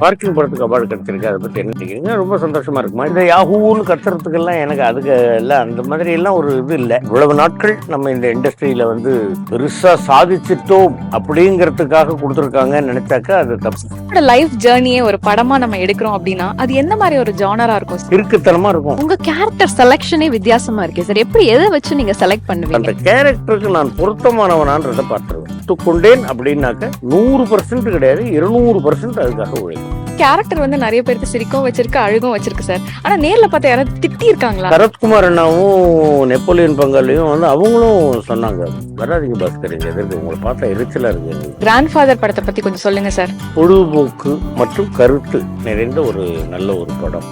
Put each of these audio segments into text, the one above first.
Parking படத்துக்கு award கிடைச்சிருக்கு. அதை பற்றி என்ன நினைக்கிறீங்க? ரொம்ப சந்தோஷமா இருக்குமா? இந்த யாஹூன்னு கத்துறதுக்கெல்லாம் எனக்கு அதுக்கு எல்லாம் அந்த மாதிரி எல்லாம் ஒரு இது இல்லை. இவ்வளவு நாட்கள் நம்ம இந்த இண்டஸ்ட்ரியில வந்து பெருசா சாதிச்சிட்டோம் அப்படிங்கிறதுக்காக கொடுத்துருக்காங்கன்னு நினைச்சாக்கா அது தப்பு. லைஃப் ஜேர்னியே ஒரு படமா நம்ம எடுக்கிறோம் அப்படின்னா அது எந்த மாதிரி ஒரு ஜானரா இருக்கும்? இருக்குத்தனமா இருக்கும். உங்க கேரக்டர் செலக்ஷனே வித்தியாசமா இருக்கு சார். எப்படி எதை வச்சு நீங்க செலக்ட் பண்ணுவீங்க? அந்த கேரக்டருக்கு நான் பொருத்தமானவனான்றதை பார்த்துருவேன். கொண்டேன் அப்படின்னாக்க 100% கிடையாது, 200% அதுக்காக உழைக்கும். கேரக்டர் வந்து நிறைய பேருக்கு சிரிக்கும் வச்சிருக்கு, அழுகும் வச்சிருக்கு சார். ஆனா நேர்ல பார்த்தா யாராவது திட்டி இருக்காங்களா? சரத்குமார் அண்ணாவும் நெப்போலியன் பங்காளியும் வந்து அவங்களும் சொன்னாங்க, வராதிங்க பாஸ்கர், இங்க எதிர்க்கு உங்களை பார்த்தா எரிச்சலா இருக்கு. கிராண்ட் ஃபாதர் படத்தை பத்தி கொஞ்சம் சொல்லுங்க சார். பொழுதுபோக்கு மற்றும் கருத்து நிறைந்த ஒரு நல்ல ஒரு படம்.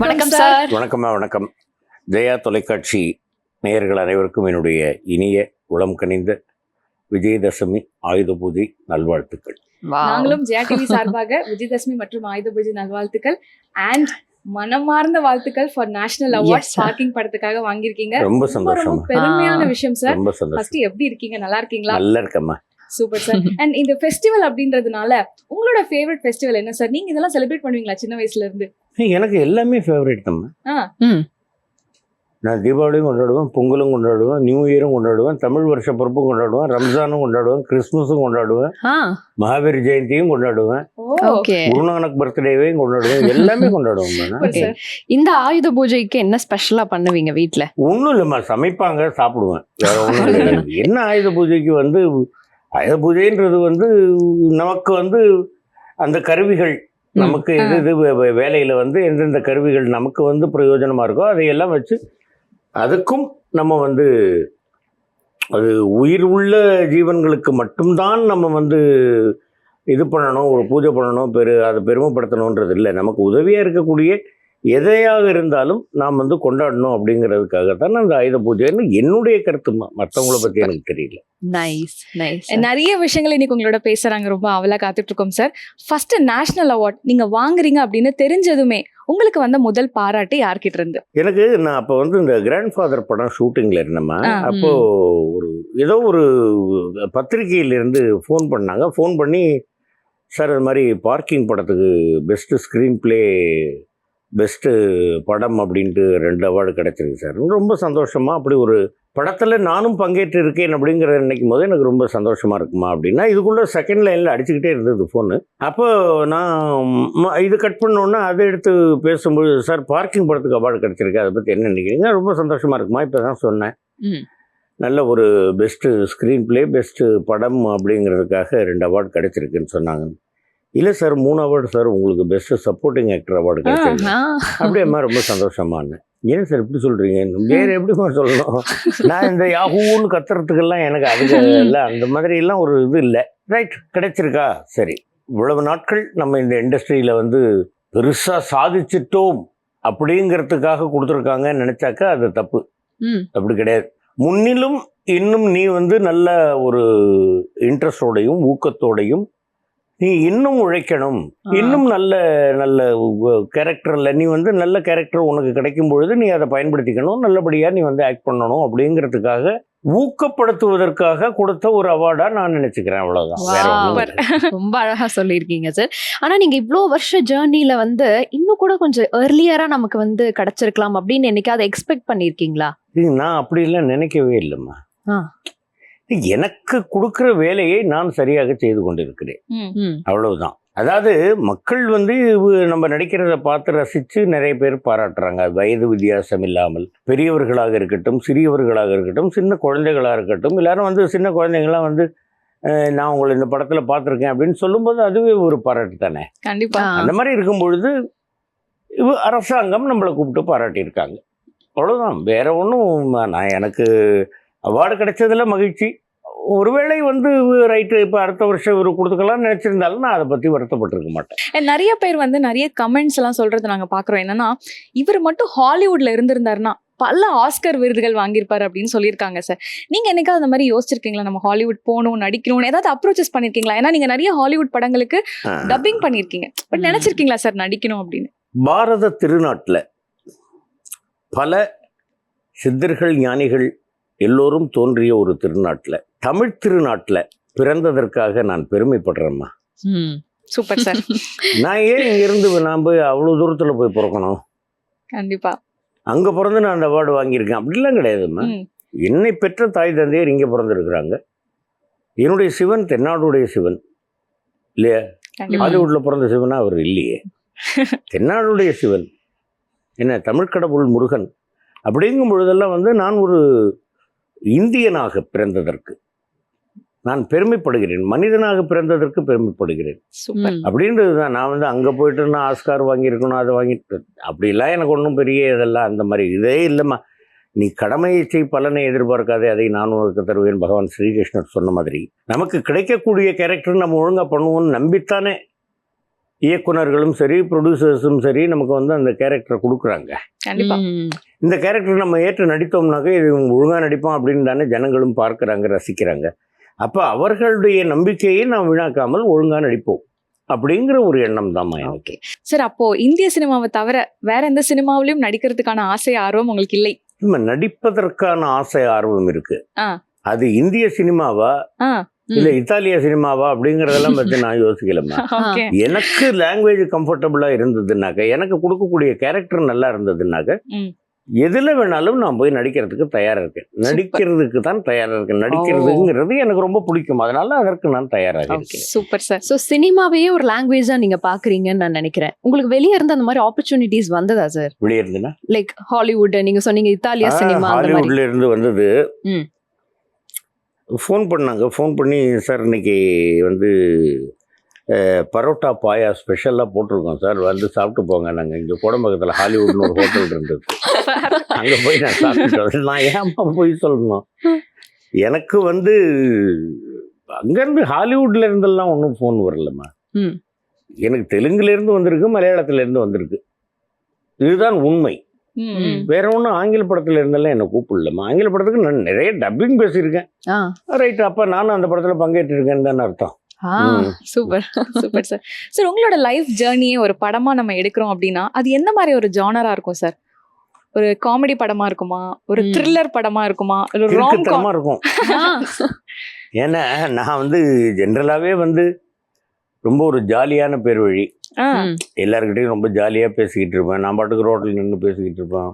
வணக்கம் சார். வணக்கம்மா, வணக்கம். ஜெயா தொலைக்காட்சி நேயர்கள் அனைவருக்கும் என்னுடைய இனிய உளம் கனிந்த விஜயதசமி ஆயுத பூஜை நல்வாழ்த்துக்கள். நாங்களும் ஜெயா டிவி சார்பாக விஜயதசமி மற்றும் ஆயுத பூஜை நல்வாழ்த்துக்கள் அண்ட் மனமார்ந்த வாழ்த்துக்கள் ஃபார் நேஷனல் அவார்ட் பார்க்கிங் படத்துக்காக வாங்கியிருக்கீங்க. ரொம்ப சந்தோஷம், பெருமையான விஷயம் சார். ரொம்ப சந்தோஷம். ஃபர்ஸ்ட் எப்படி இருக்கீங்க? நல்லா இருக்கீங்களா? நல்லா இருக்கம்மா. Super sir. அண்ட் இந்த ஃபெஸ்டிவல் அப்படின்றதுனால உங்களோட ஃபேவரட் ஃபெஸ்டிவல் என்ன சார்? நீங்க இதெல்லாம் செலிப்ரேட் பண்ணுவீங்களா சின்ன வயசுல இருந்து? எனக்கு எல்லாமே ஃபேவரட் தான். நான் தீபாவளியும் கொண்டாடுவேன், பொங்கலும் கொண்டாடுவேன், நியூ இயரும் கொண்டாடுவேன், தமிழ் வருஷ பிறப்பும் கொண்டாடுவேன், ரம்ஜானும் கொண்டாடுவேன், கிறிஸ்துமஸும் கொண்டாடுவேன், மகாவீர் ஜெயந்தியும் கொண்டாடுவேன், குருநானக் பர்த்டேவையும் கொண்டாடுவேன், எல்லாமே கொண்டாடுவேன். இந்த ஆயுத பூஜைக்கு என்ன ஸ்பெஷலா பண்ணுவீங்க வீட்டுல? ஒன்றும் இல்லைம்மா, சமைப்பாங்க, சாப்பிடுவேன், வேற ஒன்றும் கிடையாது. என்ன ஆயுத பூஜைக்கு வந்து ஆயுத பூஜைன்றது வந்து நமக்கு வந்து அந்த கருவிகள் நமக்கு இது வேலையில வந்து எந்தெந்த கருவிகள் நமக்கு வந்து பிரயோஜனமா இருக்கோ அதையெல்லாம் வச்சு அதுக்கும் நம்ம வந்து அது உயிர் உள்ள ஜீவன்களுக்கு மட்டும்தான் நம்ம வந்து இது பண்ணணும், ஒரு பூஜை பண்ணணும், அதை பெருமைப்படுத்தணுன்றது இல்லை. நமக்கு உதவியாக இருக்கக்கூடிய எதையாக இருந்தாலும் நாம் வந்து கொண்டாடணும் அப்படிங்கிறதுக்காகத்தான் அந்த ஆயுத பூஜைன்னு என்னுடைய கருத்து. மற்றவங்களை பற்றி எனக்கு தெரியல. நிறைய விஷயங்கள் இன்னைக்கு உங்களோட பேசுறாங்க, ரொம்ப அவலா காத்துட்டு இருக்கோம் சார். ஃபர்ஸ்ட் நேஷனல் அவார்ட் நீங்க வாங்குறீங்க அப்படின்னு தெரிஞ்சதுமே உங்களுக்கு வந்த முதல் பாராட்டு யார்கிட்ட இருந்து? எனக்கு நான் அப்போ வந்து இந்த கிராண்ட் ஃபாதர் படம் ஷூட்டிங்கில் இருந்தேம்மா. அப்போ ஏதோ ஒரு பத்திரிகையிலேருந்து ஃபோன் பண்ணாங்க. ஃபோன் பண்ணி, சார் அது மாதிரி பார்க்கிங் படத்துக்கு பெஸ்ட்டு ஸ்க்ரீன் பிளே, பெஸ்ட்டு படம் அப்படின்ட்டு 2 அவார்டு கிடச்சிருக்கு சார். ரொம்ப சந்தோஷமாக, அப்படி ஒரு படத்தில் நானும் பங்கேற்று இருக்கேன் அப்படிங்கிற நினைக்கும் போது எனக்கு ரொம்ப சந்தோஷமாக இருக்குமா அப்படின்னா, இதுக்குள்ளே செகண்ட் லைனில் அடிச்சுக்கிட்டே இருந்தது ஃபோனு. அப்போ நான் இது கட் பண்ணோன்னா அதை எடுத்து பேசும்போது, சார் பார்க்கிங் படத்துக்கு அவார்டு கிடச்சிருக்கு, அதை பற்றி என்ன நினைக்கிறீங்க? ரொம்ப சந்தோஷமாக இருக்குமா, இப்போ தான் சொன்னேன், நல்ல ஒரு பெஸ்ட்டு ஸ்க்ரீன் பிளே, பெஸ்ட்டு படம் அப்படிங்கிறதுக்காக 2 அவார்டு கிடச்சிருக்குன்னு சொன்னாங்க. இல்லை சார் 3 அவார்டு சார், உங்களுக்கு பெஸ்ட்டு சப்போர்ட்டிங் ஆக்டர் அவார்டு கிடைச்சிருக்கு. அப்படியேம்மா ரொம்ப சந்தோஷமானேன். ஏன் சார் இப்படி சொல்கிறீங்க? வேறு எப்படிமா சொல்லணும்? நான் இந்த யாஹூன்னு கத்துறதுக்கெல்லாம் எனக்கு அதுக்கு இல்லை, அந்த மாதிரி எல்லாம் ஒரு இது இல்லை. ரைட், கிடைச்சிருக்கா, சரி. இவ்வளவு நாட்கள் நம்ம இந்த இண்டஸ்ட்ரியில் வந்து பெருசாக சாதிச்சிட்டோம் அப்படிங்கிறதுக்காக கொடுத்துருக்காங்கன்னு நினச்சாக்கா அது தப்பு. அப்படி கிடையாது. முன்னிலும் இன்னும் நீ வந்து நல்ல ஒரு இன்ட்ரெஸ்டோடையும் ஊக்கத்தோடையும் நீ இன்னும் உழைக்கணும், இன்னும் நல்ல நல்ல கேரக்டரில் நீ வந்து நல்ல கேரக்டர் உனக்கு கிடைக்கும் பொழுது நீ அதை பயன்படுத்திக்கணும், நல்லபடியாக நீ வந்து ஆக்ட் பண்ணணும் அப்படிங்கிறதுக்காக ஊக்கப்படுத்துவதற்காக கொடுத்த ஒரு அவார்டா நான் நினைச்சுக்கிறேன். அவ்வளவுதான். ரொம்ப அழகா சொல்லியிருக்கீங்க சார். ஆனா நீங்க இவ்வளோ வருஷ ஜேர்னில வந்து இன்னும் கூட கொஞ்சம் ஏர்லியரா நமக்கு வந்து கிடைச்சிருக்கலாம் அப்படின்னு என்னைக்காவது எக்ஸ்பெக்ட் பண்ணிருக்கீங்களா? நான் அப்படி எல்லாம் நினைக்கவே இல்லைம்மா. எனக்கு கொடுக்குற வேலையை நான் சரியாக செய்து கொண்டிருக்கிறேன், அவ்வளவுதான். அதாவது மக்கள் வந்து நம்ம நடிக்கிறத பார்த்து ரசித்து நிறைய பேர் பாராட்டுறாங்க. வயது வித்தியாசம் இல்லாமல் பெரியவர்களாக இருக்கட்டும், சிறியவர்களாக இருக்கட்டும், சின்ன குழந்தைகளாக இருக்கட்டும், எல்லாரும் வந்து சின்ன குழந்தைங்களாம் வந்து நான் உங்களை இந்த படத்தில் பார்த்துருக்கேன் அப்படின்னு சொல்லும்போது அதுவே ஒரு பாராட்டு தானே. கண்டிப்பா. அந்த மாதிரி இருக்கும் பொழுது அரசாங்கம் நம்மளை கூப்பிட்டு பாராட்டியிருக்காங்க, அவ்வளோதான். வேற ஒன்றும் நான் எனக்கு அவார்டு கிடைச்சதுல மகிழ்ச்சி. ஒருவேளை வந்து ரைட்டு இப்போ அடுத்த வருஷம் இவர் கொடுத்துக்கலாம்னு நினைச்சிருந்தாலும் நான் அதை பற்றி வருத்தப்பட்டிருக்க மாட்டேன். நிறைய பேர் வந்து நிறைய கமெண்ட்ஸ் எல்லாம் சொல்றது நாங்கள் பார்க்குறோம். என்னன்னா, இவர் மட்டும் ஹாலிவுட்ல இருந்திருந்தாருன்னா பல ஆஸ்கர் விருதுகள் வாங்கியிருப்பாரு அப்படின்னு சொல்லியிருக்காங்க சார். நீங்க என்னைக்காவது அந்த மாதிரி யோசிச்சிருக்கீங்களா? நம்ம ஹாலிவுட் போகணும், நடிக்கணும்னு ஏதாவது அப்ரோச்சஸ் பண்ணிருக்கீங்களா? ஏன்னா நீங்க நிறைய ஹாலிவுட் படங்களுக்கு டப்பிங் பண்ணியிருக்கீங்க, பட் நினைச்சிருக்கீங்களா சார் நடிக்கணும் அப்படின்னு? பாரத திருநாட்டில் பல சித்தர்கள், ஞானிகள் எல்லோரும் தோன்றிய ஒரு திருநாட்டில், தமிழ் திருநாட்டில் பிறந்ததற்காக நான் பெருமைப்படுறேம்மா. Super sir. நான் ஏன் இங்கேருந்து நான் போய் அவ்வளோ தூரத்தில் போய் பிறக்கணும்? கண்டிப்பா. அங்கே பிறந்து நான் அந்த அவார்டு வாங்கியிருக்கேன் அப்படிலாம் கிடையாதும்மா. ம். என்னை பெற்ற தாய் தந்தையர் இங்கே பிறந்திருக்கிறாங்க. என்னுடைய சிவன் தென்னாடுடைய சிவன் இல்லையா? கண்டிப்பா. ஹாலிவுட்டில் பிறந்த சிவனா அவர் இல்லையே. தென்னாடுடைய சிவன் என்ன தமிழ் கடவுள் முருகன் அப்படிங்கும் பொழுதெல்லாம் நான் ஒரு இந்தியனாக பிறந்ததற்கு நான் பெருமைப்படுகிறேன். மனிதனாக பிறந்ததற்கு பெருமைப்படுகிறேன். சூப்பர். அப்படின்றது தான். நான் அங்கே போயிட்டு நான் ஆஸ்கார் வாங்கியிருக்கணும், அதை வாங்கிட்டு அப்படிலாம் எனக்கு ஒன்றும் பெரிய இதெல்லாம் அந்த மாதிரி இதே இல்லைம்மா. நீ கடமையை செய், பலனை எதிர்பார்க்காதே, அதை நான் உனக்கு தருவேன். பகவான் ஸ்ரீகிருஷ்ணர் சொன்ன மாதிரி நமக்கு கிடைக்கக்கூடிய கேரக்டர் நம்ம ஒழுங்காக பண்ணுவோம்னு நம்பித்தானே இயக்குனர்களும் சரி ப்ரொடியூசர்ஸும் சரி நமக்கு அந்த கேரக்டரை கொடுக்குறாங்க. கண்டிப்பா. இந்த கேரக்டர் நம்ம ஏற்று நடித்தோம்னாக்க இது ஒழுங்காக நடிப்போம் அப்படின்னு தானே ஜனங்களும் பார்க்குறாங்க, ரசிக்கிறாங்க. அப்போ அவர்களுடைய நம்பிக்கையை நாம் வீணாக்காமல் ஒழுங்காக நடிப்போம் அப்படிங்கிற ஒரு எண்ணம் தான்மா எனக்கு. சார், அப்போ இந்திய சினிமாவை தவிர வேற எந்த சினிமாவிலையும் நடிக்கிறதுக்கான ஆசை ஆர்வம் உங்களுக்கு இல்லை? நம்ம நடிப்பதற்கான ஆசை ஆர்வம் இருக்கு. ஆ. அது இந்திய சினிமாவா ஆ. இல்ல இத்தாலிய சினிமாவா அப்படிங்கறதெல்லாம் பத்தி நான் யோசிக்கலம்மா. ஓகே. எனக்கு லாங்குவேஜ் கம்ஃபர்டபுளா இருந்ததுனாக்க, எனக்கு கொடுக்கக்கூடிய கேரக்டர் நல்லா இருந்ததுனாக்க, ம். எதுல வேணாலும் நான் போய் நடிக்கிறதுக்கு தயாரா இருக்கேன். நடிக்கிறதுக்கு தான் தயாரா இருக்கேன். நடிக்கிறதுங்கிறது எனக்கு ரொம்ப பிடிக்கும். அதனால அதற்கு நான் தயாராக இருக்கேன். Super sir. ஸோ சினிமாவையே ஒரு லாங்குவேஜா நீங்க பாக்குறீங்கன்னு நான் நினைக்கிறேன். உங்களுக்கு வெளியே இருந்து அந்த மாதிரி ஆப்பர்ச்சுனிட்டிஸ் வந்ததா சார்? வெளியே இருந்துன்னா லைக் ஹாலிவுட், நீங்க சொன்னீங்க இத்தாலிய சினிமா, அந்த மாதிரி. ஹாலிவுட்ல இருந்து வந்தது. ம். ஃபோன் பண்ணாங்க. ஃபோன் பண்ணி சார் இன்னைக்கு பரோட்டா பாயா ஸ்பெஷலாக போட்டிருக்கோம் சார், சாப்பிட்டு போங்க. நாங்கள் இங்கே கோடம்பக்கத்தில் ஹாலிவுட்னு ஒரு ஹோட்டல் இருந்தது, அங்கே போய் நான் சாப்பிட்டு வந்தேன். நான் ஏமா போய் சொல்லணும்? எனக்கு அங்கேருந்து ஹாலிவுட்ல இருந்தெல்லாம் ஒன்றும் ஃபோன் வரலம்மா. ம். எனக்கு தெலுங்குலேருந்து வந்திருக்கு, மலையாளத்துலேருந்து வந்திருக்கு. இதுதான் உண்மை. ம். வேற ஒன்றும் ஆங்கில படத்தில் இருந்தெல்லாம் என்னை கூப்பிடலம்மா. ஆங்கில படத்துக்கு நான் நிறைய டப்பிங் பேசியிருக்கேன். ரைட், அப்போ நானும் அந்த படத்தில் பங்கேற்றிருக்கேன்னு தானே அர்த்தம். Super super sir. சார், உங்களோட லைஃப் ஜேர்னியே ஒரு படமா நம்ம எடுக்கிறோம் அப்படின்னா அது எந்த மாதிரி ஒரு ஜானரா இருக்கும் சார்? ஒரு காமெடி படமா இருக்குமா, ஒரு த்ரில்லர் படமா இருக்குமா, ஒரு கிறுக்குத்தனமா இருக்கும்? ஏன்னா நான் ஜென்ரலாவே ரொம்ப ஒரு ஜாலியான பேர் வழி. எல்லாருக்கிட்டையும் ரொம்ப ஜாலியாக பேசிக்கிட்டு இருப்பேன். நான் பாட்டுக்கு ரோட்டில் நின்று பேசிக்கிட்டு இருப்பேன்.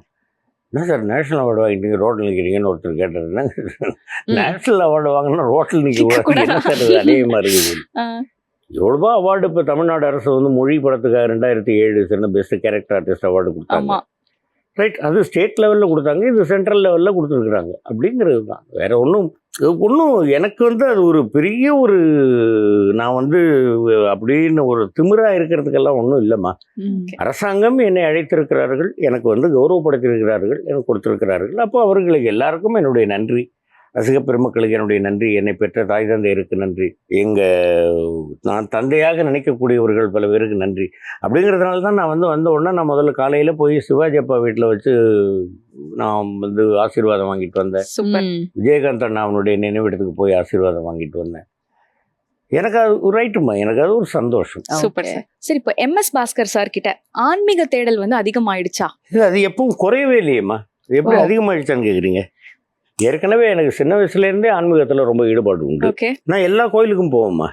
என்ன சார் நேஷனல் அவார்டு வாங்கிட்டீங்க, ரோட்டில் நிற்கிறீங்கன்னு ஒருத்தர் கேட்டாருன்னா, நேஷனல் அவார்டு வாங்கினா ரோட்டில் நிற்க என்ன சார் அது அதிகமாக இருக்குது? எவ்வளோவா அவார்டு இப்போ தமிழ்நாடு அரசு மொழி படத்துக்காக 2007 சிறந்த பெஸ்ட் கேரக்டர் ஆர்டிஸ்ட் அவார்டு கொடுத்தாங்க. ரைட், அது ஸ்டேட் லெவலில் கொடுத்தாங்க, இது சென்ட்ரல் லெவலில் கொடுத்துருக்குறாங்க. அப்படிங்கிறது தான், வேற ஒன்றும் எனக்கு அது ஒரு பெரிய ஒரு நான் அப்படின்னு ஒரு திமிரா இருக்கிறதுக்கெல்லாம் ஒன்றும் இல்லைம்மா. அரசாங்கம் என்னை அழைத்திருக்கிறார்கள், எனக்கு கௌரவப்படுத்தியிருக்கிறார்கள், எனக்கு கொடுத்திருக்கிறார்கள். அப்போ அவர்களுக்கு எல்லாருக்கும் என்னுடைய நன்றி. ரசிக பெருமக்களுக்கு என்னுடைய நன்றி, என்னை பெற்ற தாய் தந்தையருக்கு நன்றி, நான் தந்தையாக நினைக்கக்கூடியவர்கள் பல பேருக்கு நன்றி. அப்படிங்கிறதுனால தான் நான் வந்த உடனே நான் முதல்ல காலையில் போய் சிவாஜி அப்பா வீட்டில் வச்சு நான் ஆசீர்வாதம் வாங்கிட்டு வந்தேன். விஜயகாந்த் அண்ணா அவனுடைய நினைவிடத்துக்கு போய் ஆசீர்வாதம் வாங்கிட்டு வந்தேன். எனக்கு அது ரைட்டுமா, எனக்கு அது ஒரு சந்தோஷம். Super sir. சரி, இப்போ MS பாஸ்கர் சார் கிட்ட ஆன்மீக தேடல் அதிகமாயிடுச்சா? இல்லை, அது எப்பவும் குறையவே இல்லையேம்மா. எப்படி அதிகமாயிடுச்சான்னு கேட்குறீங்க? ஏற்கனவே எனக்கு சின்ன வயசுலேருந்தே ஆன்மீகத்தில் ரொம்ப ஈடுபாடு உண்டு. நான் எல்லா கோயிலுக்கும் போவேம்மா.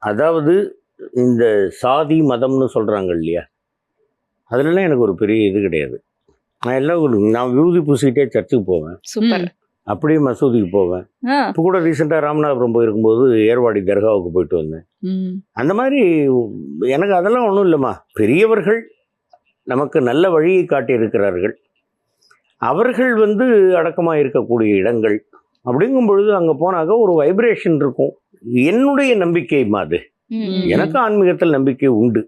அதாவது இந்த சாதி மதம்னு சொல்கிறாங்க இல்லையா, அதுலலாம் எனக்கு ஒரு பெரிய இது கிடையாது. நான் விபூதி பூசிக்கிட்டே சர்ச்சுக்கு போவேன், அப்படியே மசூதிக்கு போவேன். இப்போ கூட ரீசெண்டாக ராமநாதபுரம் போயிருக்கும்போது ஏர்வாடி தர்காவுக்கு போயிட்டு வந்தேன். அந்த மாதிரி எனக்கு அதெல்லாம் ஒன்றும் இல்லைம்மா. பெரியவர்கள் நமக்கு நல்ல வழியை காட்டி இருக்கிறார்கள். அவர்கள் அடக்கமாக இருக்கக்கூடிய இடங்கள் அப்படிங்கும் பொழுது அங்கே போனாக்க ஒரு வைப்ரேஷன் இருக்கும். என்னுடைய நம்பிக்கைமா அது. எனக்கு ஆன்மீகத்தில் நம்பிக்கை உண்டு.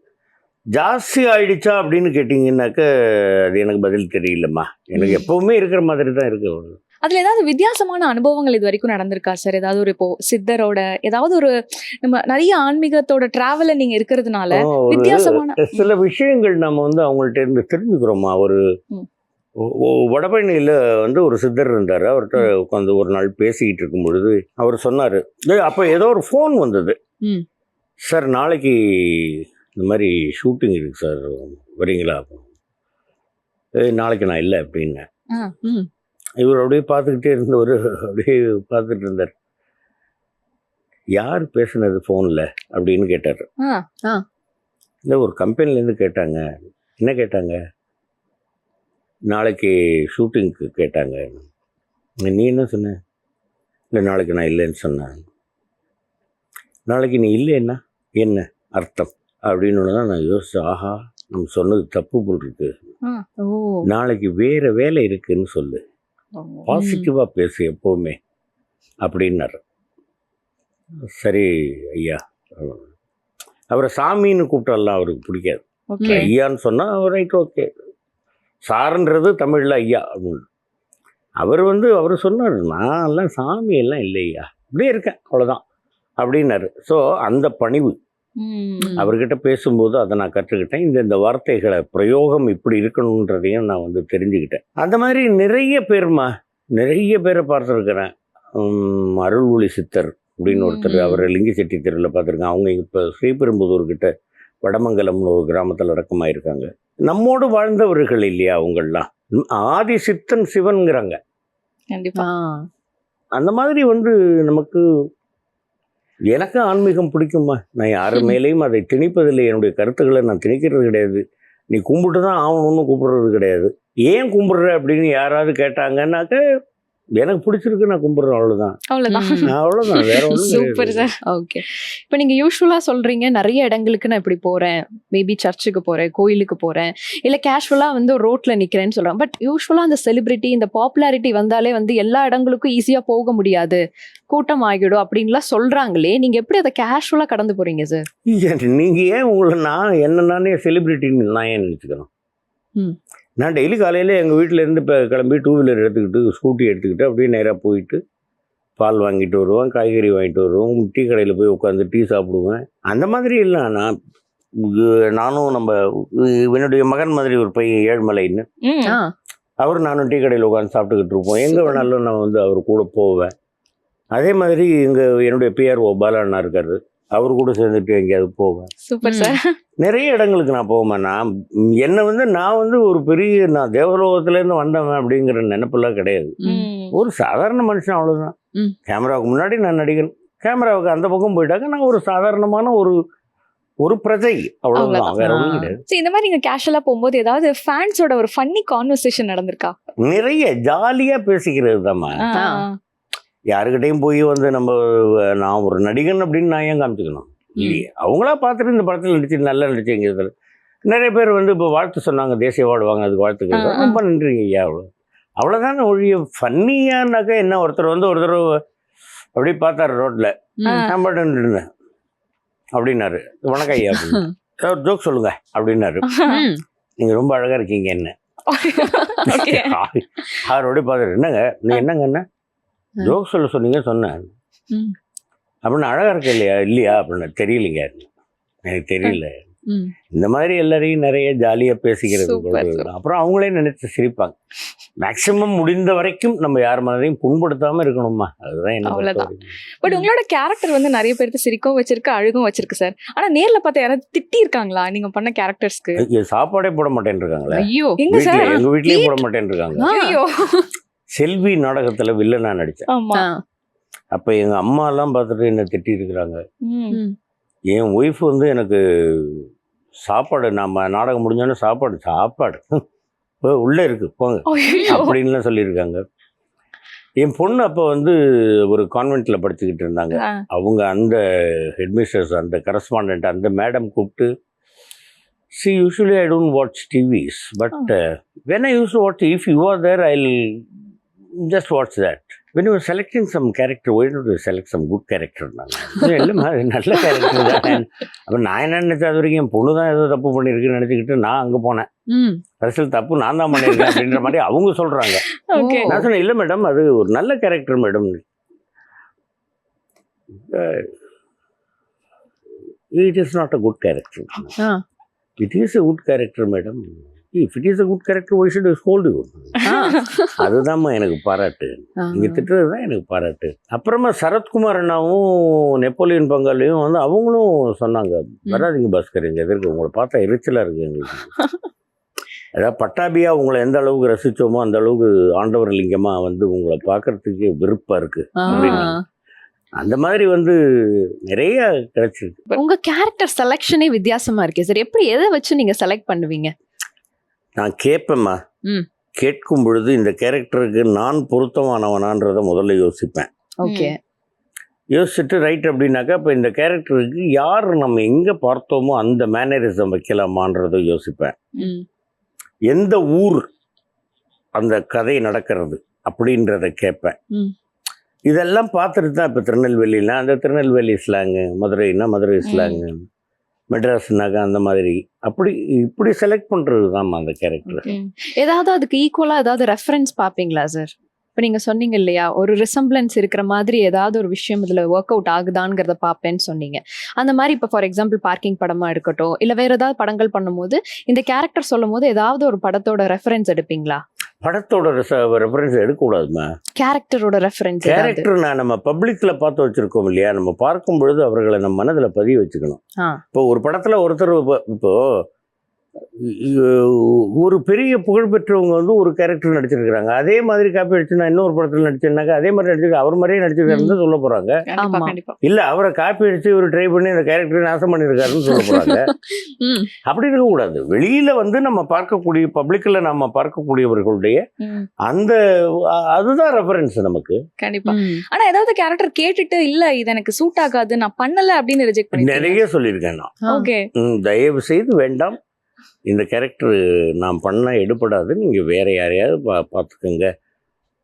ஜாஸ்தி ஆயிடுச்சா அப்படின்னு கேட்டிங்கன்னாக்க அது எனக்கு பதில் தெரியலம்மா. எனக்கு எப்பவுமே இருக்கிற மாதிரி தான் இருக்கு. அதுல ஏதாவது வித்தியாசமான அனுபவங்கள் இது வரைக்கும் நடந்திருக்கா சார்? ஏதாவது ஒரு இப்போ சித்தரோட ஏதாவது ஒரு நம்ம நிறைய ஆன்மீகத்தோட டிராவல நீங்க இருக்கிறதுனால வித்தியாசமான சில விஷயங்கள் நம்ம அவங்கள்ட்ட இருந்து தெரிஞ்சுக்கிறோமா. ஒரு வடபழனியில் ஒரு சித்தர் இருந்தார். அவர்கிட்ட உட்காந்து ஒரு நாள் பேசிக்கிட்டு இருக்கும் பொழுது அவர் சொன்னார், அப்போ ஏதோ ஒரு ஃபோன் வந்தது. சார் நாளைக்கு இந்த மாதிரி ஷூட்டிங் இருக்குது சார், வரீங்களா? நாளைக்கு நான் இல்லை அப்படின்னேன். இவர் அப்படியே பார்த்துக்கிட்டே இருந்தவர், அப்படியே பார்த்துட்டு இருந்தார். யார் பேசுனது ஃபோனில் அப்படின்னு கேட்டார். ஆ. இல்லை ஒரு கம்பெனிலேருந்து கேட்டாங்க. என்ன கேட்டாங்க? நாளைக்கு ஷூட்டிங்க்கு கேட்டாங்க. நீ என்ன சொன்ன? இல்லை நாளைக்கு நான் இல்லைன்னு சொன்னேன். நாளைக்கு நீ இல்லைன்னா என்ன அர்த்தம் அப்படின்னு தான் நான் யோசிச்சேன். ஆஹா, நம்ம சொன்னது தப்பு போல் இருக்கு. ஓ. நாளைக்கு வேறு வேலை இருக்குன்னு சொல்லு, பாசிட்டிவாக பேசு எப்போவுமே அப்படின்னாரு. சரி ஐயா. அவரை சாமின்னு கூப்பிட்டாலாம் அவருக்கு பிடிக்காது. ஓகே. ஐயான்னு சொன்னால் ரைட் ஓகே. சாருன்றது தமிழில் ஐயா அப்படின்னு. அவர் சொன்னார், நான் எல்லாம் சாமியெல்லாம் இல்லையா, அப்படியே இருக்கேன் அவ்வளோதான் அப்படின்னாரு. ஸோ அந்த பணிவு அவர்கிட்ட பேசும்போது அதை நான் கற்றுக்கிட்டேன். இந்த வார்த்தைகளை பிரயோகம் இப்படி இருக்கணுன்றதையும் நான் தெரிஞ்சுக்கிட்டேன். அந்த மாதிரி நிறைய பேரை பார்த்துருக்கிறேன். அருள் ஒளி சித்தர் அப்படின்னு ஒருத்தர், அவரை லிங்கிச்செட்டி தெருவில் பார்த்துருக்கேன். அவங்க இப்போ ஸ்ரீபெரும்புதூர்கிட்ட வடமங்கலம்னு ஒரு கிராமத்தில் இறக்கமாயிருக்காங்க. நம்மோடு வாழ்ந்தவர்கள் இல்லையா அவங்கெல்லாம். ஆதி சித்தன் சிவன்கிறாங்க. கண்டிப்பா. அந்த மாதிரி நமக்கு எனக்கு ஆன்மீகம் பிடிக்குமா. நான் யார் மேலேயும் அதை திணிப்பதில்லை. என்னுடைய கருத்துக்களை நான் திணிக்கிறது கிடையாது. நீ கும்பிட்டு தான் ஆகணும்னு கூப்பிடுறது கிடையாது. ஏன் கும்பிடுற அப்படின்னு யாராவது கேட்டாங்கன்னாக்க எனக்கு பிடிச்சிருக்கு, நான் கும்பிடுறேன், அவ்வளோதான். அவ்வளோதான், வேற ஒன்றும். Super sir. ஓகே. இப்போ நீங்கள் யூஸ்வலாக சொல்கிறீங்க நிறைய இடங்களுக்கு நான் இப்படி போகிறேன், மேபி சர்ச்சுக்கு போகிறேன், கோயிலுக்கு போகிறேன், இல்லை கேஷுவலாக ஒரு ரோட்டில் நிற்கிறேன்னு சொல்கிறேன். பட் யூஸ்வலாக அந்த செலிபிரிட்டி, இந்த பாப்புலாரிட்டி வந்தாலே எல்லா இடங்களுக்கும் ஈஸியாக போக முடியாது, கூட்டம் ஆகிடும் அப்படின்லாம் சொல்கிறாங்களே, நீங்கள் எப்படி அதை கேஷுவலாக கடந்து போகிறீங்க சார்? நீங்கள் ஏன் உங்களை நானே செலிபிரிட்டின்னு நான் ஏன் நினச்சிக்கிறோம்? நான் டெய்லி காலையில் எங்கள் வீட்டிலேருந்து இப்போ கிளம்பி 2 வீலர் எடுத்துக்கிட்டு, ஸ்கூட்டி எடுத்துக்கிட்டு அப்படியே நேராக போயிட்டு பால் வாங்கிட்டு வருவேன், காய்கறி வாங்கிட்டு வருவேன், டீ கடையில் போய் உட்காந்து டீ சாப்பிடுவேன். அந்த மாதிரி இல்லை. நானும் என்னுடைய மகன் மாதிரி ஒரு பையன் ஏழ்மலைன்னு, நானும் டீ கடையில் உட்காந்து சாப்பிட்டுக்கிட்டு இருப்போம். எங்கே வேணாலும் நான் அவர் கூட போவேன். அதே மாதிரி என்னுடைய பிஆர்ஓ பாலா அண்ணா இருக்காரு, அவர் கூட சேர்ந்துட்டு எங்கேயாவது போவேன். Super sir. நிறைய இடங்களுக்கு நான் போவேன். நான் ஒரு பெரிய நான் தேவலோகத்துலேருந்து வந்தவன் அப்படிங்கிற நினைப்பெல்லாம் கிடையாது. ஒரு சாதாரண மனுஷன், அவ்வளோதான். கேமராவுக்கு முன்னாடி நான் நடிகன், கேமராவுக்கு அந்த பக்கம் போயிட்டாக்க நான் ஒரு சாதாரணமான ஒரு பிரஜை, அவ்வளவுதான், வேற ஒன்றும் கிடையாது. இந்த மாதிரி நீங்க கேஷுவலா போகும்போது ஏதாவது ஃபேன்ஸோட ஒரு ஃபன்னி கான்வர்சேஷன் நடந்திருக்கா? நிறைய ஜாலியா பேசிக்கிறது தாம்மா. யாருக்கிட்டையும் போய் நான் ஒரு நடிகன் அப்படின்னு நான் ஏன் காமிச்சுக்கணும்? இல்லையே, அவங்களா பார்த்துட்டு இந்த படத்தில் நடிச்சு நல்லா நடிச்சுங்கிறது. நிறைய பேர் இப்போ வாழ்த்து சொன்னாங்க, தேசிய அவார்டு வாங்க, அதுக்கு வாழ்த்துக்கள், ரொம்ப நன்றிங்க ஐயா, அவ்வளோதானே ஒழிய. ஃபன்னியானாக்கா என்ன, ஒருத்தர் அப்படியே பார்த்தாரு ரோட்டில், நான் பாட்டு இருந்தேன் அப்படின்னாரு, வணக்கம் ஐயா அப்படின்னு, ஜோக் சொல்லுங்க அப்படின்னாரு, நீங்கள் ரொம்ப அழகாக இருக்கீங்க என்ன. அவரோடய பார்த்துட்டு, என்னங்க நீ என்னங்க என்ன ஜோக் சொன்னீங்க சொன்னேன் அப்படின்னு, அழகா இருக்க இல்லையா அப்படின்னு, தெரியலைங்க எனக்கு தெரியல. இந்த மாதிரி எல்லாரையும் நிறைய ஜாலியா பேசிக்கிறது. அப்புறம் அவங்களே நினைச்சு சிரிப்பாங்க. மேக்சிமம் முடிந்த வரைக்கும் நம்ம யார் மனதையும் புண்படுத்தாம இருக்கணுமா, அதுதான் என்ன. பட் உங்களோட கேரக்டர் நிறைய பேருக்கு சிரிக்கவும் வச்சிருக்கு, அழுகும் வச்சிருக்கு சார். ஆனா நேர்ல பார்த்தா யாராவது திட்டி இருக்காங்களா நீங்க பண்ண கேரக்டர்ஸ்க்கு? சாப்பாடே போட மாட்டேன்னு இருக்காங்களே. ஐயோ, எங்க வீட்லயே போட மாட்டேன்னு இருக்காங்க. செல்வி நாடகத்துல வில்லனா நடிச்சேன். அப்ப எங்க அம்மா எல்லாம் பார்த்துட்டு என்ன திட்டி இருக்கிறாங்க. என் ஒய்ஃப் எனக்கு சாப்பாடு, நம்ம நாடகம் முடிஞ்சோன்னு சாப்பாடு உள்ளே இருக்கு போங்க அப்படின்லாம் சொல்லியிருக்காங்க. என் பொண்ணு அப்போ ஒரு கான்வென்ட்ல படிச்சுக்கிட்டு இருந்தாங்க. அவங்க அந்த ஹெட்மிஸ்டர்ஸ், அந்த கரஸ்பாண்டன்ட், அந்த மேடம் கூப்பிட்டு, see usually I don't watch TVs, but when I used to watch, if you are there I'll just watch that. When you are selecting some character, why don't you select some good character? இல்லைம்மா, நல்ல character தான். அப்போ நான் என்ன நினைச்சேன், அது வரைக்கும் என் பொண்ணு தான் ஏதோ தப்பு பண்ணியிருக்குன்னு நினச்சிக்கிட்டு நான் அங்கே போனேன். கடைசியில் தப்பு நான் தான் பண்ணியிருக்கேன் அப்படின்ற மாதிரி அவங்க சொல்கிறாங்க. நான் சொன்னேன், இல்லை மேடம், அது ஒரு நல்ல character madam. It is not a good character. It is a good character, madam. If it is a good character, why should I scold you? அதுதான் எனக்கு பாராட்டு. இங்கே திட்டுறது தான் எனக்கு பாராட்டு. அப்புறமா சரத்குமார் அண்ணாவும் நெப்போலியன் பங்காளியும் அவங்களும் சொன்னாங்க, வராதிங்க பாஸ்கர், எங்கள் எதிர்க்கு உங்களை பார்த்தா எரிச்சலாக இருக்குது எங்களுக்கு. அதாவது பட்டாபியா உங்களை எந்த அளவுக்கு ரசித்தோமோ அந்த அளவுக்கு ஆண்டவர் லிங்கமாக உங்களை பார்க்கறதுக்கு விருப்பம் இருக்குது அப்படின்னு. அந்த மாதிரி வந்து நிறைய கிடைச்சிருக்கு. உங்க கேரக்டர் செலெக்ஷனே வித்தியாசமா இருக்கே சார். எப்படி எதை வச்சு நீங்க செலக்ட் பண்ணுவீங்க? நான் கேட்பேம்மா. ம். கேட்கும் பொழுது இந்த கேரக்டருக்கு நான் பொருத்தமானவனான்றதை முதல்ல யோசிப்பேன். ஓகே. யோசிச்சுட்டு ரைட் அப்படின்னாக்கா இப்போ இந்த கேரக்டருக்கு யார் நம்ம எங்கே பார்த்தோமோ அந்த மேனரிசம் வைக்கலாமான்றதை யோசிப்பேன். ம். எந்த ஊர் அந்த கதை நடக்கிறது அப்படின்றத கேட்பேன். ம். இதெல்லாம் பார்த்துட்டு தான் இப்போ திருநெல்வேலினா அந்த திருநெல்வேலி ஸ்லாங்கு, மதுரைனா மதுரை ஸ்லாங்கு, மெட்ராஸ்னாக்கா அந்த மாதிரி அப்படி இப்படி செலக்ட் பண்ணுறது தான்மா அந்த கேரக்டர். ஏதாவது அதுக்கு ஈக்குவலா ஏதாவது ரெஃபரன்ஸ் பாப்பீங்களா சார்? இப்போ நீங்க சொன்னீங்க இல்லையா, ஒரு ரிசம்பிளன்ஸ் இருக்கிற மாதிரி ஏதாவது ஒரு விஷயம் இதுல ஒர்க் அவுட் ஆகுதாங்கிறத பார்ப்பேன்னு சொன்னீங்க. அந்த மாதிரி இப்போ ஃபார் எக்ஸாம்பிள் பார்க்கிங் படமா இருக்கட்டும், இல்ல வேற ஏதாவது படங்கள் பண்ணும்போது இந்த கேரக்டர் சொல்லும் போது ஏதாவது ஒரு படத்தோட ரெஃபரன்ஸ் எடுப்பீங்களா? படத்தோட ரெஃபரன்ஸ் எடுக்கக்கூடாதுமா. கேரக்டரோட ரெஃபரன்ஸ். கேரக்டர் நம்ம பப்ளிக்ல பார்த்து வச்சிருக்கோம் இல்லையா, நம்ம பார்க்கும் பொழுது அவர்களை நம்ம மனதில் பதிய வச்சுக்கணும். இப்போ ஒரு படத்துல ஒருத்தர் இப்போ ஒரு பெரிய புகழ்பெற்றவங்க வந்து ஒரு கேரக்டர் நடிச்சிருக்கிறாங்க, அதே மாதிரி காப்பி அடிச்சு நான் இன்னொரு படத்தில் நடிச்சேன்னாக்கா அதே மாதிரி நடிச்சிருக்க அவர் மாதிரியே நடிச்சிருக்காருன்னு சொல்ல போறாங்க. இல்ல அவரை காப்பி அடிச்சு ஒரு ட்ரை பண்ணி அந்த கேரக்டரை நாசம் பண்ணியிருக்காருன்னு சொல்ல போறாங்க. அப்படி இருக்கக்கூடாது. வெளியில வந்து நம்ம பார்க்கக்கூடிய பப்ளிக்ல நம்ம பார்க்கக்கூடியவர்களுடைய அந்த அதுதான் ரெஃபரன்ஸ் நமக்கு. கண்டிப்பா. ஆனா ஏதாவது கேரக்டர் கேட்டுட்டு இல்ல இது எனக்கு சூட் ஆகாது நான் பண்ணல அப்படின்னு ரிஜெக்ட் பண்ணி நிறைய சொல்லியிருக்கேன் நான். ஓகே, தயவு செய்து வேண்டாம், இந்த கேரக்டர் நான் பண்ணால் எடுபடாது, நீங்கள் வேற யாரையாவது பார்த்துக்கோங்க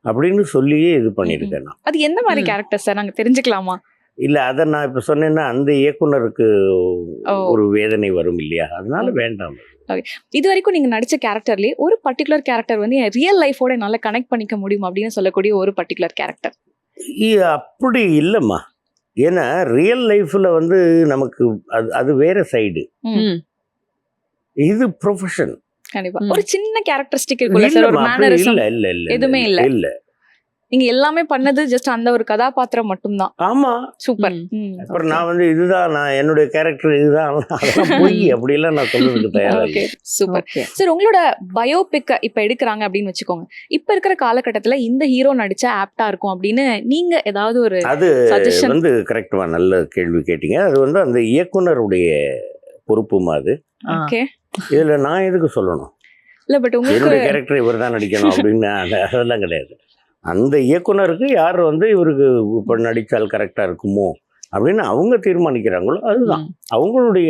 அப்படின்னு சொல்லியே இது பண்ணியிருக்கேன் நான். அது எந்த மாதிரி கேரக்டர் சார், நாங்கள் தெரிஞ்சுக்கலாமா? இல்லை, அதை நான் இப்போ சொன்னேன்னா அந்த இயக்குனருக்கு ஒரு வேதனை வரும் இல்லையா, அதனால வேண்டாம். இது வரைக்கும் நீங்கள் நடித்த கேரக்டர்லேயே ஒரு பர்டிகுலர் கேரக்டர் வந்து என் ரியல் லைஃபோட என்னால் கனெக்ட் பண்ணிக்க முடியும் அப்படின்னு சொல்லக்கூடிய ஒரு பர்டிகுலர் கேரக்டர்? அப்படி இல்லைம்மா. ஏன்னா ரியல் லைஃப்பில் வந்து நமக்கு அது வேற சைடு, இது ப்ரொஃபஷன். கண்டிப்பா ஒரு சின்ன கேரக்டரிஸ்டிக் இருக்குல்ல சார், ஒரு மேனரிசம்? இல்ல இல்ல இல்ல எதுவுமே இல்ல. இல்ல, நீங்க எல்லாமே பண்ணது ஜஸ்ட் அந்த ஒரு கதாபாத்திரம் மட்டும்தான். ஆமா, சூப்பர். அப்புறம் நான் வந்து இதுதான் நான் என்னுடைய கேரக்டர் இதுதான், அதெல்லாம் போய் அப்படி எல்லாம் நான் சொல்றதுக்கு தயாரா இல்லை. Super sir. உங்களோட பயோபிக் இப்ப எடுக்கிறாங்க அப்படின்னு வச்சுக்கோங்க, இப்ப இருக்கிற காலகட்டத்துல இந்த ஹீரோ நடிச்சா ஆப்டா இருக்கும் அப்படின்னு நீங்க ஏதாவது ஒரு அது வந்து கரெக்டா நல்ல கேள்வி கேட்டீங்க. அது வந்து அந்த இயக்குனருடைய பொறுப்புமா அது. ஓகே, இதுல நான் எதுக்கு சொல்லணும்? இல்ல பட் உங்களுக்கு என்னுடைய கேரக்டர் இவர் தான் நடிக்கணும் அப்படின்னு அதெல்லாம் கிடையாது. அந்த இயக்குனருக்கு யார் வந்து இவருக்கு இப்போ நடித்தால் கரெக்டாக இருக்குமோ அப்படின்னு அவங்க தீர்மானிக்கிறாங்களோ அதுதான் அவங்களுடைய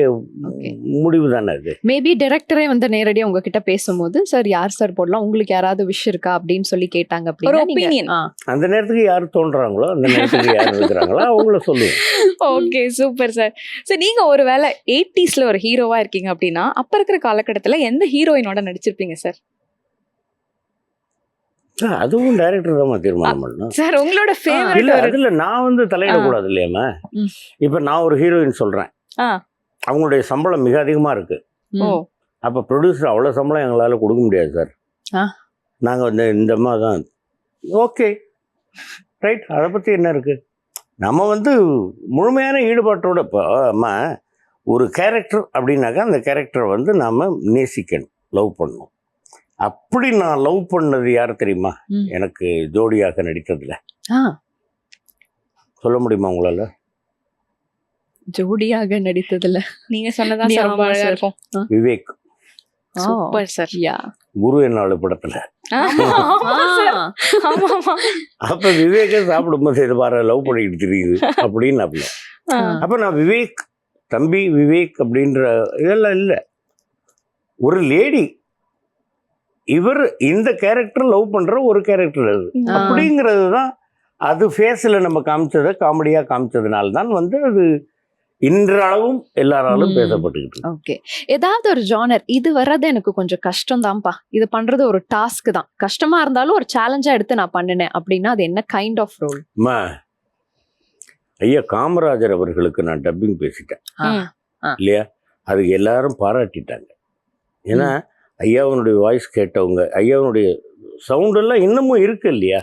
முடிவு தானே அது. மேபி டைரக்டரே வந்து நேரடியாக உங்ககிட்ட பேசும்போது சார் யார் சார் போடலாம், உங்களுக்கு யாராவது விஷ் இருக்கா அப்படின்னு சொல்லி கேட்டாங்க அப்படின்னா அந்த நேரத்துக்கு யார் தோன்றாங்களோ அந்த நேரத்துக்கு யார் இருக்கிறாங்களோ அவங்கள சொல்லுவோம். Okay, super sir. சார் நீங்க ஒருவேளை 80s ஒரு ஹீரோவா இருக்கீங்க அப்படின்னா அப்ப இருக்கிற காலகட்டத்தில் எந்த ஹீரோயினோட நடிச்சிருப்பீங்க சார்? அதுவும் டைரக்டர் தான் தீர்மானம் பண்ணணும் சார். உங்களோட ஃபேவரட் இல்ல அதுல நான் வந்து தலையிடக்கூடாது இல்லையாமா. இப்ப நான் ஒரு ஹீரோயின் சொல்றேன், அவங்களுடைய சம்பளம் மிக அதிகமா இருக்கு. அப்ப ப்ரொடியூசர் அவ்வளவு சம்பளம் எங்களால கொடுக்க முடியாது சார், நாங்க வந்து இந்த மாதிரி தான். ஓகே ரைட், அதை பத்தி என்ன இருக்கு? நம்ம வந்து முழுமையான ஈடுபாட்டோட இப்போ அம்மா ஒரு கேரக்டர் அப்படின்னாக்கா அந்த கேரக்டரை வந்து நாம நேசிக்கணும், லவ் பண்ணணும். அப்படி நான் லவ் பண்ணது யார் தெரியுமா? எனக்கு ஜோடியாக நடித்ததுல சொல்ல முடியுமா உங்களால? ஜோடியாக நடித்ததுல நீங்க சொன்னதான் இருக்கும். விவேக். Super sir. குரு என்னாலு படத்துல அப்ப விவேக சாப்பிடும்போது இது பாரு லவ் பண்ணிட்டு தெரியுது அப்படின்னு. அப்ப நான் விவேக் தம்பி விவேக் அப்படின்ற இதெல்லாம் இல்லை, ஒரு லேடி இவர் இந்த கேரக்டர் லவ் பண்ற ஒரு கேரக்டர் அது அப்படிங்கிறது தான். அது ஃபேஸில் நம்ம காமிச்சதை காமெடியாக காமிச்சதுனால தான் வந்து அது இன்றளவும் எல்லாராலும் பேசப்பட்டுக்கிட்டு. ஓகே, ஏதாவது ஒரு ஜானர் இது வர்றது எனக்கு கொஞ்சம் கஷ்டம் தான்ப்பா, இது பண்றது ஒரு டாஸ்க் தான், கஷ்டமா இருந்தாலும் ஒரு சேலஞ்சா எடுத்து நான் பண்ணினேன் அப்படின்னா அது என்ன கைண்ட் ஆஃப் ரோல்? ஐயா காமராஜர் அவர்களுக்கு நான் டப்பிங் பேசிட்டேன் இல்லையா, அதுக்கு எல்லாரும் பாராட்டிட்டாங்க. ஏன்னா ஐயாவனுடைய வாய்ஸ் கேட்டவங்க, ஐயாவனுடைய சவுண்டெல்லாம் இன்னமும் இருக்கு இல்லையா.